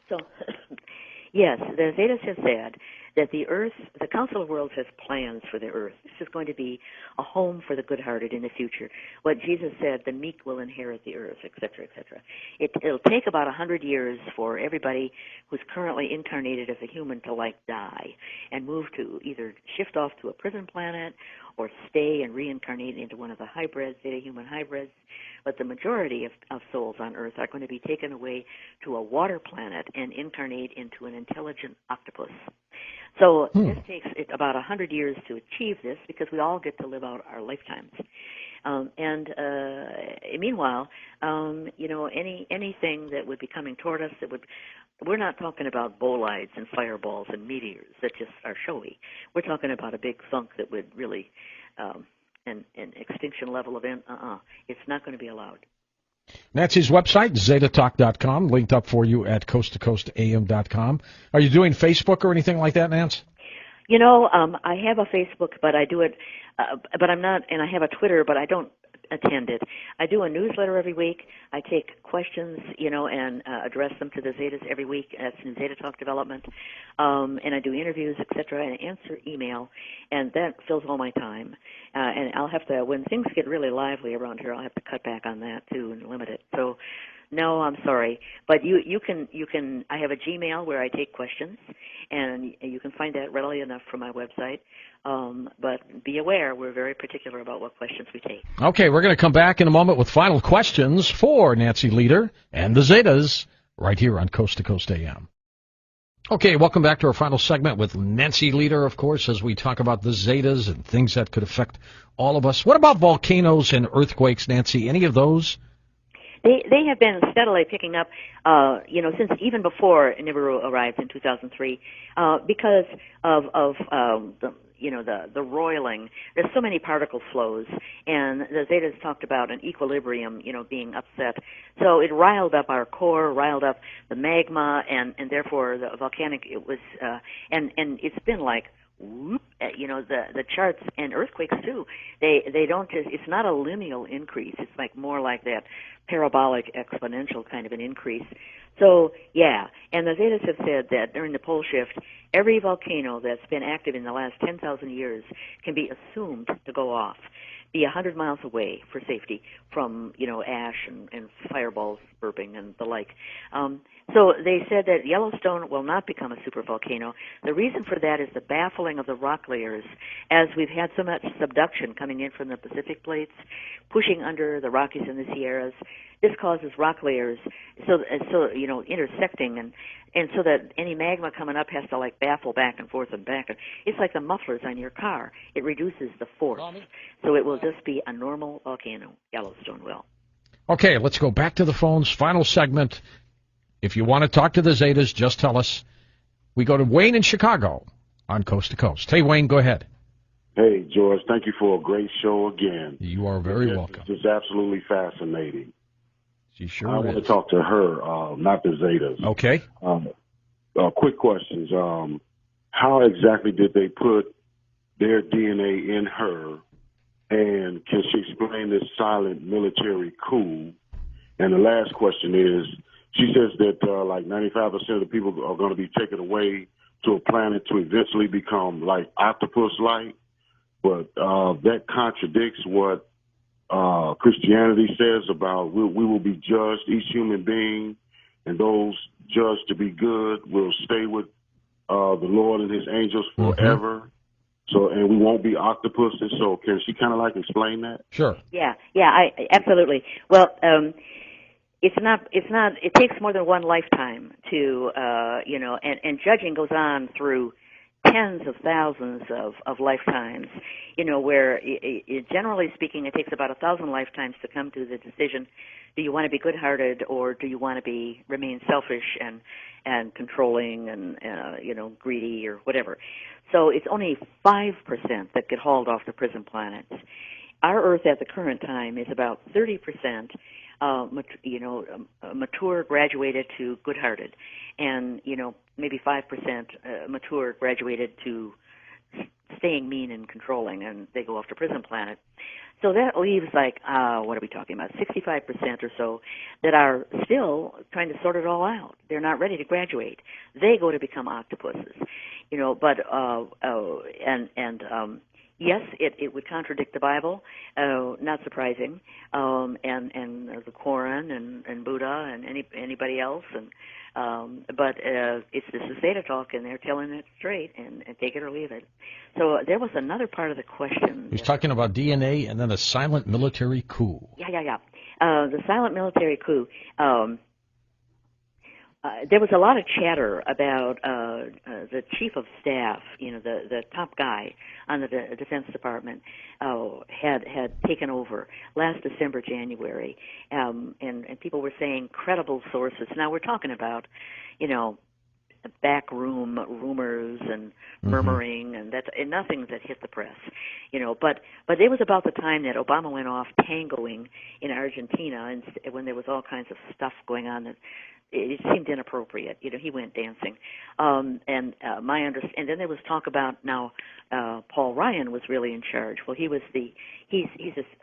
So. Yes, the Zetas have said that the Earth, the Council of Worlds has plans for the Earth. This is going to be a home for the good-hearted in the future. What Jesus said, the meek will inherit the Earth, et cetera, et cetera. It'll take about 100 years for everybody who's currently incarnated as a human to, die and move to either shift off to a prison planet or stay and reincarnate into one of the hybrids, Zeta-human hybrids. But the majority of souls on Earth are going to be taken away to a water planet and incarnate into an intelligent octopus. So this takes about 100 years to achieve this, because we all get to live out our lifetimes. Meanwhile, anything that would be coming toward us we're not talking about bolides and fireballs and meteors that just are showy. We're talking about a big thunk that would really, an extinction level event. It's not going to be allowed. Nancy's website, zetatalk.com, linked up for you at coasttocoastam.com. Are you doing Facebook or anything like that, Nance? I have a Facebook, but I do it, but I'm not, and I have a Twitter, but I don't attend it. I do a newsletter every week. I take questions, and address them to the Zetas every week. That's in Zeta Talk Development. And I do interviews, etc., and answer email, and that fills all my time. And I'll have to, when things get really lively around here, I'll have to cut back on that, too, and limit it. So No, I'm sorry, but you can. I have a Gmail where I take questions, and you can find that readily enough from my website. But be aware, we're very particular about what questions we take. Okay, we're going to come back in a moment with final questions for Nancy Leader and the Zetas right here on Coast to Coast AM. Okay, welcome back to our final segment with Nancy Leader, of course, as we talk about the Zetas and things that could affect all of us. What about volcanoes and earthquakes, Nancy? Any of those? They have been steadily picking up, since even before Nibiru arrived in 2003, because of the roiling. There's so many particle flows, and the Zetas talked about an equilibrium, being upset. So it riled up our core, riled up the magma, and therefore the volcanic. It was, and it's been like. Whoop, the charts and earthquakes too. They don't just. It's not a lineal increase. It's like more like that parabolic exponential kind of an increase. So yeah, and the Zetas have said that during the pole shift, every volcano that's been active in the last 10,000 years can be assumed to go off, be 100 miles away for safety from ash and fireballs burping and the like. So they said that Yellowstone will not become a supervolcano. The reason for that is the baffling of the rock layers, as we've had so much subduction coming in from the Pacific plates, pushing under the Rockies and the Sierras. This causes rock layers, so intersecting, and so that any magma coming up has to like baffle back and forth and back. It's like the mufflers on your car. It reduces the force, so it will just be a normal volcano. Yellowstone will. Okay, let's go back to the phones. Final segment. If you want to talk to the Zetas, just tell us. We go to Wayne in Chicago on Coast to Coast. Hey, Wayne, go ahead. Hey, George, thank you for a great show again. You are very welcome. It's absolutely fascinating. She sure I is. want to talk to her, not the Zetas. Okay. Quick questions. How exactly did they put their DNA in her? And can she explain this silent military coup? And the last question is, she says that like 95% of the people are going to be taken away to a planet to eventually become like octopus-like, but that contradicts what Christianity says about we will be judged, each human being, and those judged to be good will stay with the Lord and his angels forever. Mm-hmm. So, and we won't be octopuses. So can she kind of like explain that? Sure. Yeah, absolutely. Well, it takes more than one lifetime to, and judging goes on through tens of thousands of lifetimes, where generally speaking, it takes about 1,000 lifetimes to come to the decision, do you want to be good-hearted or do you want to remain selfish and controlling and, greedy or whatever. So it's only 5% that get hauled off the prison planets. Our Earth at the current time is about 30%, mature, graduated to good-hearted, and maybe 5% mature, graduated to staying mean and controlling, and they go off to prison planet. So that leaves what are we talking about? 65% or so that are still trying to sort it all out. They're not ready to graduate. They go to become octopuses, yes, it would contradict the Bible, not surprising, and the Quran and Buddha and anybody else, but it's the Zeta talk, and they're telling it straight, and take it or leave it. So there was another part of the question. He's talking about DNA and then a silent military coup. Yeah. The silent military coup. There was a lot of chatter about the chief of staff, the top guy on the Defense Department, had taken over last December, January, and people were saying credible sources. Now we're talking about, backroom rumors and murmuring, and nothing that hit the press, But it was about the time that Obama went off tangoing in Argentina, and when there was all kinds of stuff going on that it seemed inappropriate. He went dancing, and then there was talk about now Paul Ryan was really in charge. Well, he's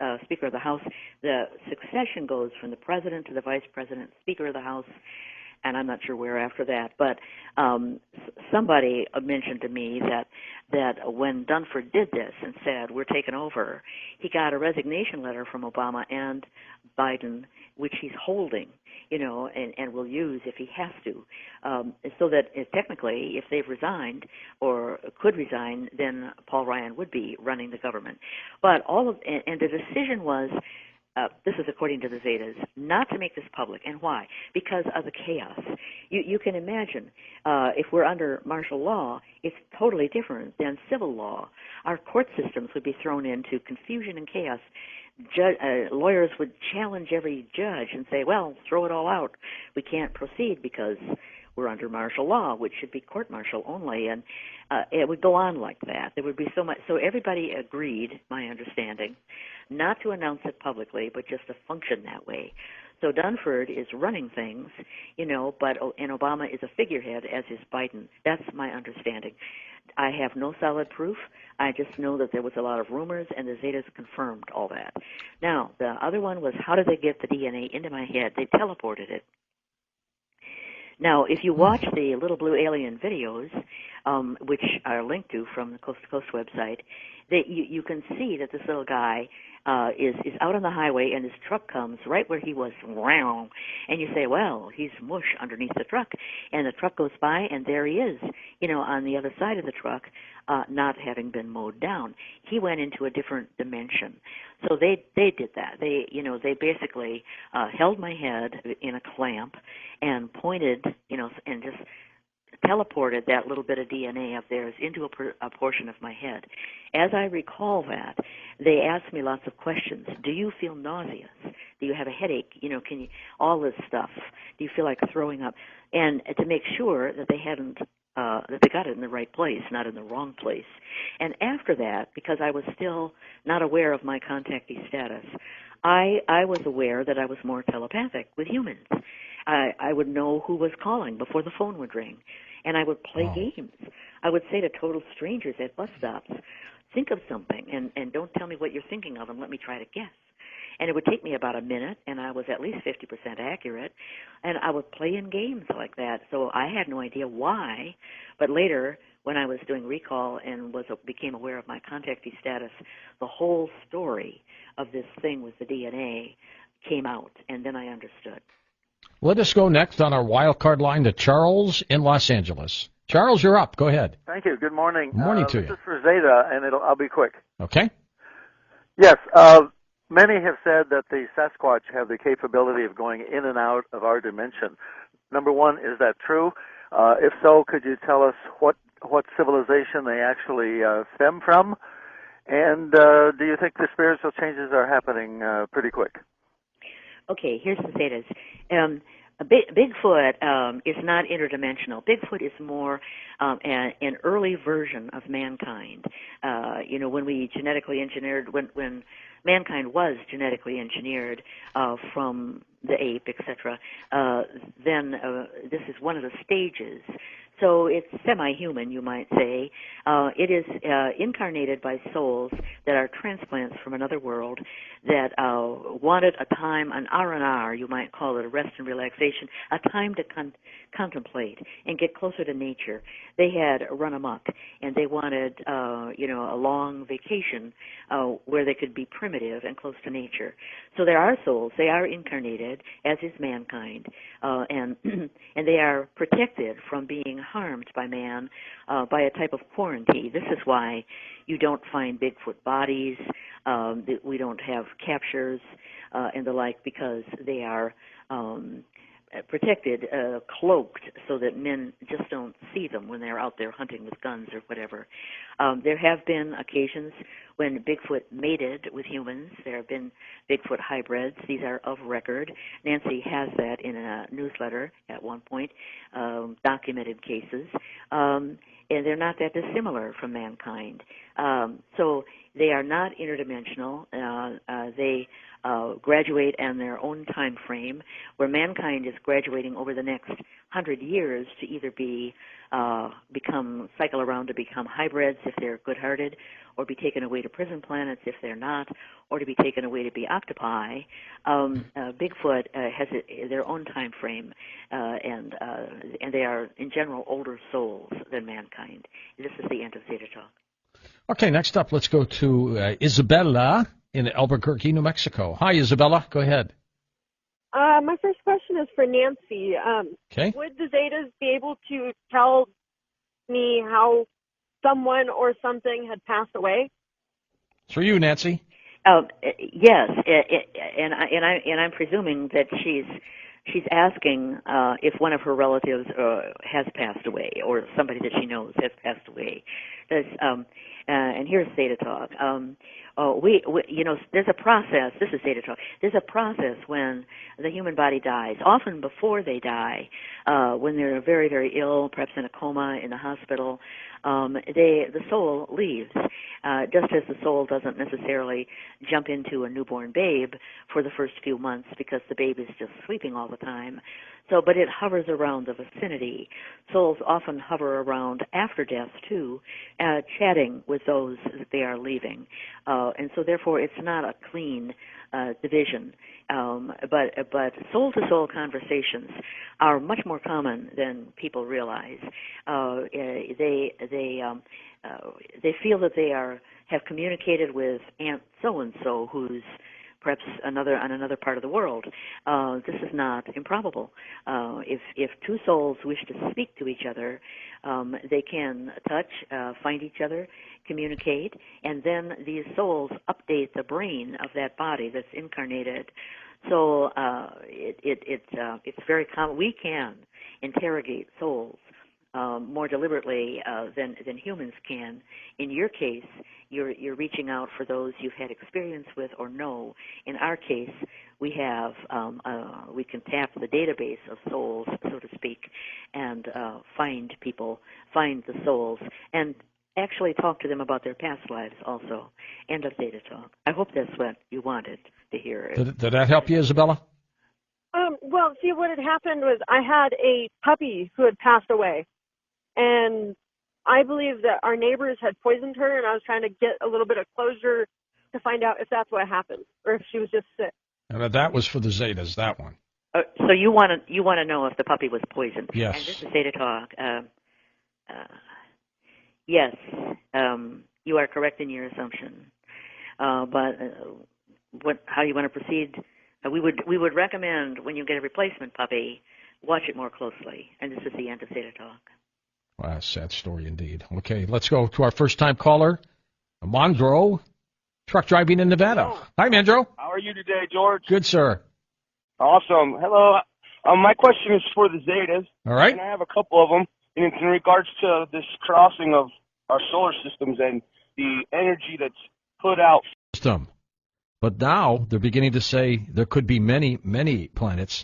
a Speaker of the House. The succession goes from the President to the Vice President, Speaker of the House, and I'm not sure where after that, but somebody mentioned to me that when Dunford did this and said, we're taking over, he got a resignation letter from Obama and Biden, which he's holding, and will use if he has to, so that technically, if they've resigned or could resign, then Paul Ryan would be running the government. But and the decision was, this is according to the Zetas, not to make this public. And why? Because of the chaos. You can imagine, if we're under martial law, it's totally different than civil law. Our court systems would be thrown into confusion and chaos. Lawyers would challenge every judge and say, well, throw it all out. We can't proceed because we're under martial law, which should be court-martial only, and it would go on like that. There would be so much. So everybody agreed, my understanding, not to announce it publicly, but just to function that way. So Dunford is running things, and Obama is a figurehead, as is Biden. That's my understanding. I have no solid proof. I just know that there was a lot of rumors, and the Zetas confirmed all that. Now, the other one was, how did they get the DNA into my head? They teleported it. Now, if you watch the Little Blue Alien videos, which are linked to from the Coast to Coast website, you can see that this little guy is out on the highway, and his truck comes right where he was, and you say, well, he's mush underneath the truck, and the truck goes by, and there he is, on the other side of the truck, not having been mowed down. He went into a different dimension. So they did that. They basically held my head in a clamp and pointed, and just teleported that little bit of DNA of theirs into a portion of my head. As I recall that, they asked me lots of questions. Do you feel nauseous? Do you have a headache? Can you, all this stuff. Do you feel like throwing up? And to make sure that they hadn't, that they got it in the right place, not in the wrong place. And after that, because I was still not aware of my contactee status, I was aware that I was more telepathic with humans. I would know who was calling before the phone would ring, and I would play games. I would say to total strangers at bus stops, think of something, and don't tell me what you're thinking of, and let me try to guess. And it would take me about a minute, and I was at least 50% accurate, and I would play in games like that. So I had no idea why, but later, when I was doing recall and became aware of my contactee status, the whole story of this thing with the DNA came out, and then I understood. Let us go next on our wild card line to Charles in Los Angeles. Charles, you're up. Go ahead. Thank you. Good morning. Morning to you. This is for Zeta, and I'll be quick. Okay. Yes. Many have said that the Sasquatch have the capability of going in and out of our dimension. Number one, is that true? If so, could you tell us what civilization they actually stem from? And do you think the spiritual changes are happening pretty quick? Okay, here's the Zetas. Bigfoot is not interdimensional. Bigfoot is more an early version of mankind. When we genetically engineered, when mankind was genetically engineered from the ape, etc., then this is one of the stages. So it's semi-human, you might say. It is incarnated by souls that are transplants from another world that wanted a time, an R&R, you might call it, a rest and relaxation, a time to contemplate and get closer to nature. They had run amok, and they wanted, a long vacation where they could be primitive and close to nature. So there are souls. They are incarnated, as is mankind, and they are protected from being harmed by man by a type of quarantine. This is why you don't find Bigfoot bodies, we don't have captures and the like, because they are protected, cloaked, so that men just don't see them when they're out there hunting with guns or whatever. There have been occasions when Bigfoot mated with humans. There have been Bigfoot hybrids. These are of record. Nancy has that in a newsletter at one point, documented cases. And they're not that dissimilar from mankind. So they are not interdimensional. They graduate in their own time frame, where mankind is graduating over the next 100 years to either be cycle around to become hybrids if they're good-hearted, or be taken away to prison planets if they're not, or to be taken away to be octopi. Bigfoot has their own time frame, and they are in general older souls than mankind. This is the end of Zeta Talk. Okay, next up, let's go to Isabella in Albuquerque, New Mexico. Hi, Isabella. Go ahead. My first question is for Nancy. Okay. Would the Zetas be able to tell me how someone or something had passed away? It's for you, Nancy. Yes, and I'm presuming that she's asking if one of her relatives has passed away, or somebody that she knows has passed away. And here's Zeta Talk. We there's a process. This is Zeta Talk. There's a process when the human body dies. Often before they die, when they're very, very ill, perhaps in a coma in the hospital, the soul leaves. Just as the soul doesn't necessarily jump into a newborn babe for the first few months because the babe is just sleeping all the time. But it hovers around the vicinity. Souls often hover around after death too, chatting with those that they are leaving, and so therefore it's not a clean division. But soul-to-soul conversations are much more common than people realize. They feel that they have communicated with Aunt so-and-so who's perhaps on another part of the world. This is not improbable. If two souls wish to speak to each other, they can touch, find each other, communicate, and then these souls update the brain of that body that's incarnated. So it's very common. We can interrogate souls more deliberately than humans can. In your case, you're reaching out for those you've had experience with or know. In our case, we can tap the database of souls, so to speak, and find the souls, and actually talk to them about their past lives also. End of Zeta Talk. I hope that's what you wanted to hear. Did that help you, Isabella? Well, see, what had happened was I had a puppy who had passed away. And I believe that our neighbors had poisoned her, and I was trying to get a little bit of closure to find out if that's what happened or if she was just sick. And that was for the Zetas, that one. So you want to know if the puppy was poisoned? Yes. And this is Zeta Talk. Yes, you are correct in your assumption. But how you want to proceed? We would recommend when you get a replacement puppy, watch it more closely. And this is the end of Zeta Talk. Wow, sad story indeed. Okay, let's go to our first-time caller, Mondro, truck driving in Nevada. Hello. Hi, Mondro. How are you today, George? Good, sir. Awesome. Hello. My question is for the Zetas. All right. And I have a couple of them. And it's in regards to this crossing of our solar systems and the energy that's put out. System. But now they're beginning to say there could be many, many planets.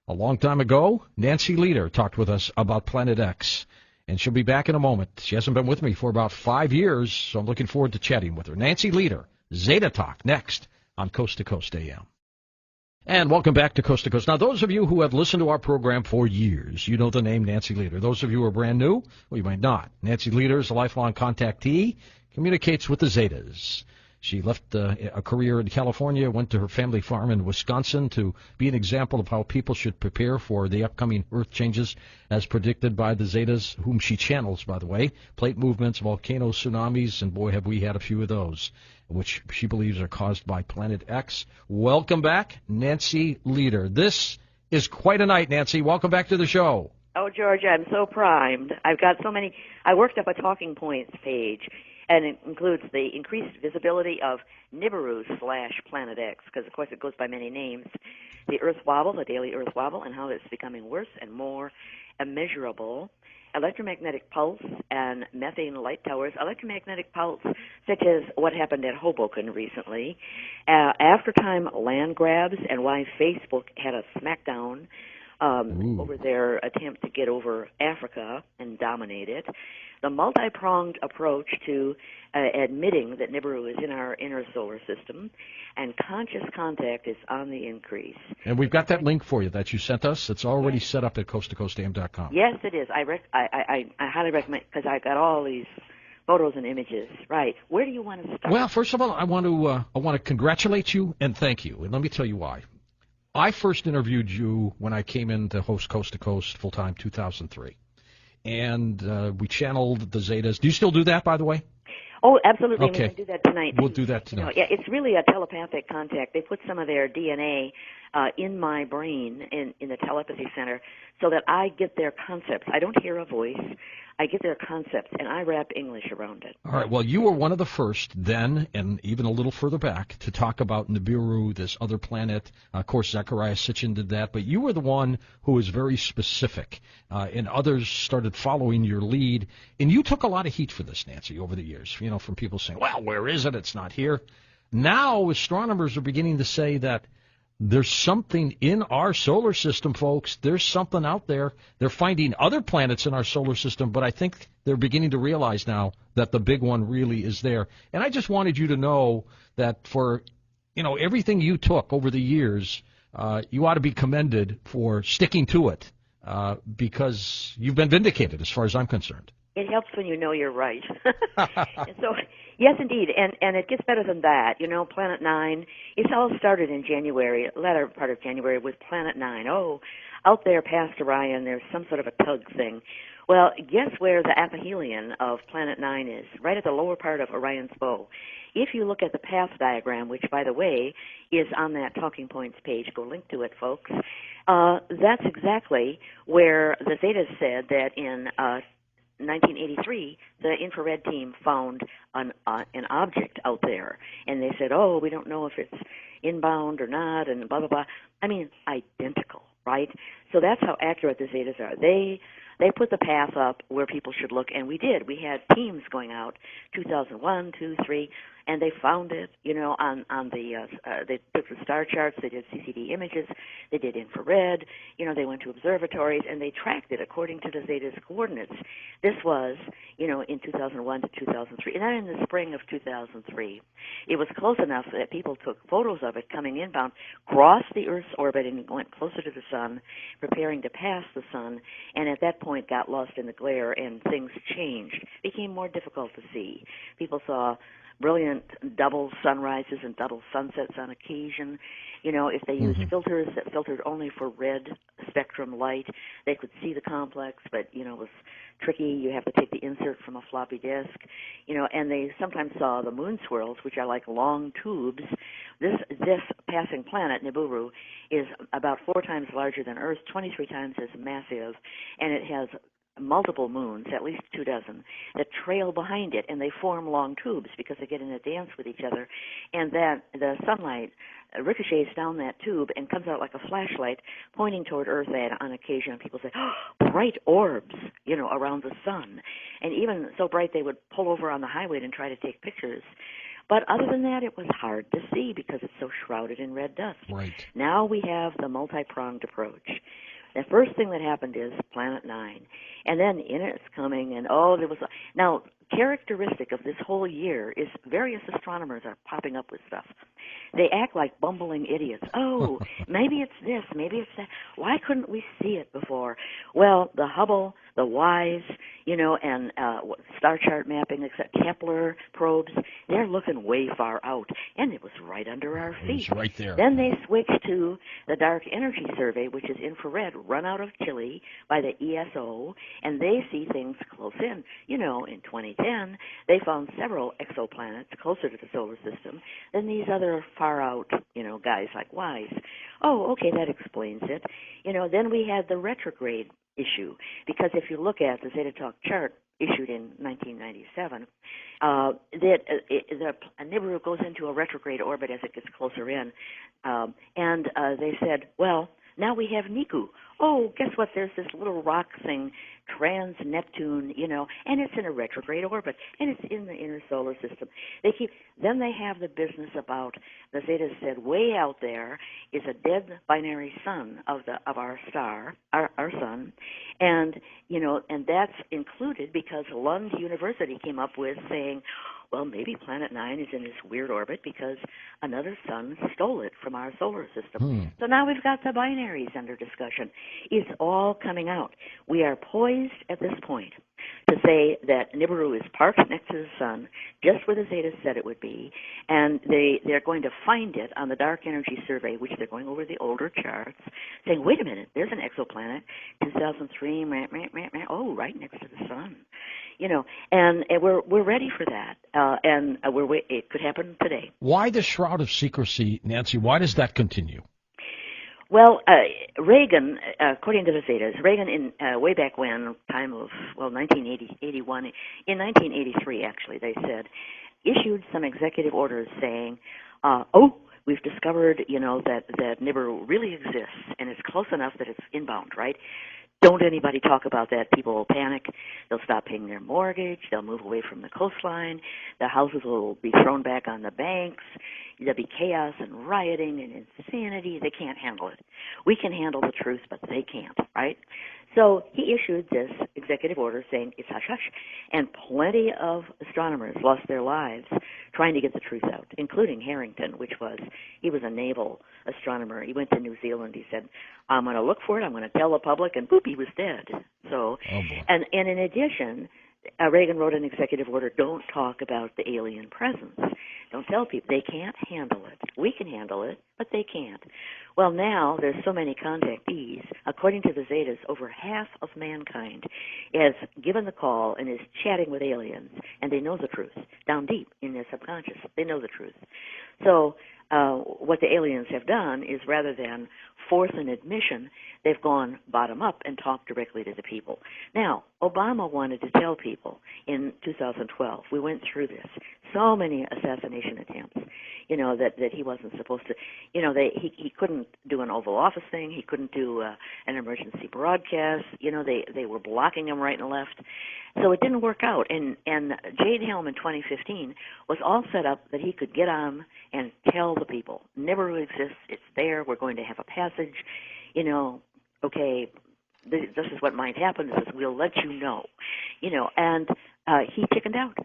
A long time ago, Nancy Leader talked with us about Planet X. And she'll be back in a moment. She hasn't been with me for about 5 years, so I'm looking forward to chatting with her. Nancy Leader, Zeta Talk, next on Coast to Coast AM. And welcome back to Coast to Coast. Now, those of you who have listened to our program for years, you know the name Nancy Leader. Those of you who are brand new, well, you might not. Nancy Leader is a lifelong contactee, communicates with the Zetas. She left a career in California, went to her family farm in Wisconsin to be an example of how people should prepare for the upcoming Earth changes as predicted by the Zetas, whom she channels, by the way, plate movements, volcanoes, tsunamis, and boy, have we had a few of those, which she believes are caused by Planet X. Welcome back, Nancy Leader. This is quite a night, Nancy. Welcome back to the show. Oh, George, I'm so primed. I've got so many. I worked up a talking points page, and it includes the increased visibility of Nibiru/Planet X, because, of course, it goes by many names. The Earth wobble, the daily Earth wobble, and how it's becoming worse and more immeasurable. Electromagnetic pulse and methane light towers. Electromagnetic pulse, such as what happened at Hoboken recently. After-time land grabs and why Facebook had a smackdown over their attempt to get over Africa and dominate it. the multi-pronged approach to admitting that Nibiru is in our inner solar system, and conscious contact is on the increase. And we've got that link for you that you sent us. It's already set up at coasttocoastam.com. Yes, it is. I highly recommend, because I've got all these photos and images. Right. Where do you want to start? Well, first of all, I want to congratulate you and thank you. And let me tell you why. I first interviewed you when I came in to host Coast to Coast full-time 2003. And we channeled the Zetas. Do you still do that, by the way? Oh, absolutely. Okay. We're going to do that tonight. We'll do that tonight. Yeah, it's really a telepathic contact. They put some of their DNA in my brain in the telepathy center so that I get their concepts. I don't hear a voice. I get their concepts, and I wrap English around it. All right. Well, you were one of the first then, and even a little further back, to talk about Nibiru, this other planet. Of course, Zechariah Sitchin did that, but you were the one who was very specific, and others started following your lead. And you took a lot of heat for this, Nancy, over the years, from people saying, well, where is it? It's not here. Now, astronomers are beginning to say that there's something in our solar system, folks. There's something out there. They're finding other planets in our solar system, but I think they're beginning to realize now that the big one really is there. And I just wanted you to know that for, everything you took over the years, you ought to be commended for sticking to it because you've been vindicated as far as I'm concerned. It helps when you know you're right. And so, yes, indeed, and it gets better than that. Planet 9, it's all started in January, latter part of January, with Planet 9. Oh, out there past Orion, there's some sort of a tug thing. Well, guess where the aphelion of Planet 9 is? Right at the lower part of Orion's bow. If you look at the path diagram, which, by the way, is on that Talking Points page, go link to it, folks, that's exactly where the Zetas said that in 1983, the infrared team found an object out there, and they said, oh, we don't know if it's inbound or not, and blah, blah, blah. I mean, identical, right? So that's how accurate the Zetas are. They put the path up where people should look, and we did. We had teams going out, 2001, 2, 3, and they found it, on the, they took the star charts, they did CCD images, they did infrared, they went to observatories, and they tracked it according to the Zeta's coordinates. This was, in 2001 to 2003, and then in the spring of 2003. It was close enough that people took photos of it coming inbound, crossed the Earth's orbit, and went closer to the sun, preparing to pass the sun, and at that point got lost in the glare, and things changed, became more difficult to see. People saw brilliant double sunrises and double sunsets on occasion. If they used filters that filtered only for red spectrum light, they could see the complex, but, it was tricky. You have to take the insert from a floppy disk, and they sometimes saw the moon swirls, which are like long tubes. This passing planet, Nibiru, is about 4 times larger than Earth, 23 times as massive, and it has multiple moons, at least 2 dozen, that trail behind it, and they form long tubes because they get in a dance with each other, and then the sunlight ricochets down that tube and comes out like a flashlight pointing toward Earth. On occasion, people say, oh, bright orbs, around the sun, and even so bright they would pull over on the highway and try to take pictures. But other than that, it was hard to see because it's so shrouded in red dust. Right. Now we have the multi-pronged approach. The first thing that happened is Planet 9. And then in it's coming, and there was... Now, characteristic of this whole year is various astronomers are popping up with stuff. They act like bumbling idiots. Oh, maybe it's this, maybe it's that. Why couldn't we see it before? Well, the Hubble, the WISE, and star chart mapping, except Kepler probes, they're looking way far out, and it was right under our feet. It's right there. Then they switched to the Dark Energy Survey, which is infrared, run out of Chile by the ESO, and they see things close in. In 2010, they found several exoplanets closer to the solar system than these other far-out, guys like WISE. Oh, okay, that explains it. Then we had the retrograde issue, because if you look at the Zeta Talk chart issued in 1997, the Nibiru goes into a retrograde orbit as it gets closer in, and they said, well, Now we have Niku. Oh, guess what? There's this little rock thing, trans-Neptune, and it's in a retrograde orbit, and it's in the inner solar system. Then they have the business about, the Zetas said, way out there is a dead binary sun of our star, our sun, and and that's included because Lund University came up with saying, well, maybe Planet 9 is in this weird orbit because another sun stole it from our solar system. So now we've got the binaries under discussion. It's all coming out. We are poised at this point to say that Nibiru is parked next to the sun, just where the Zeta said it would be, and they're going to find it on the Dark Energy Survey, which they're going over the older charts, saying, wait a minute, there's an exoplanet, 2003, oh, right next to the sun. And we're ready for that, and it could happen today. Why the shroud of secrecy, Nancy? Why does that continue? Well, Reagan, according to the Zetas, Reagan in way back when, time of 1981, in 1983 actually, they said, issued some executive orders saying, we've discovered that Nibiru really exists and it's close enough that it's inbound, right? Don't anybody talk about that. People will panic. They'll stop paying their mortgage. They'll move away from the coastline. The houses will be thrown back on the banks. There'll be chaos and rioting and insanity. They can't handle it. We can handle the truth, but they can't, right? So he issued this executive order saying it's hush-hush, and plenty of astronomers lost their lives trying to get the truth out, including Harrington, he was a naval astronomer. He went to New Zealand. He said, I'm going to look for it, I'm going to tell the public, and boop, he was dead. So, and in addition, Reagan wrote an executive order, don't talk about the alien presence. Don't tell people. They can't handle it. We can handle it, but they can't. Well, now there's so many contactees. According to the Zetas, over half of mankind has given the call and is chatting with aliens, and they know the truth. Down deep in their subconscious, they know the truth. So what the aliens have done is, rather than force an admission, they've gone bottom up and talked directly to the people. Now, Obama wanted to tell people in 2012, we went through this, so many assassination attempts, that he wasn't supposed to, he couldn't do an Oval Office thing, he couldn't do an emergency broadcast, they were blocking him right and left. So it didn't work out. And Jade Helm in 2015 was all set up that he could get on and tell the people, Nibiru exists, it's there, we're going to have a passage, okay, this is what might happen, we'll let you know, and he chickened out.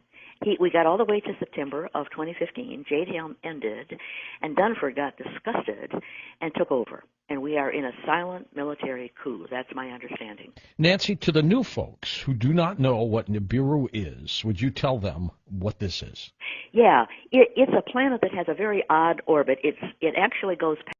We got all the way to September of 2015. Jade Helm ended, and Dunford got disgusted and took over. And we are in a silent military coup. That's my understanding. Nancy, to the new folks who do not know what Nibiru is, would you tell them what this is? Yeah, it's a planet that has a very odd orbit. It actually goes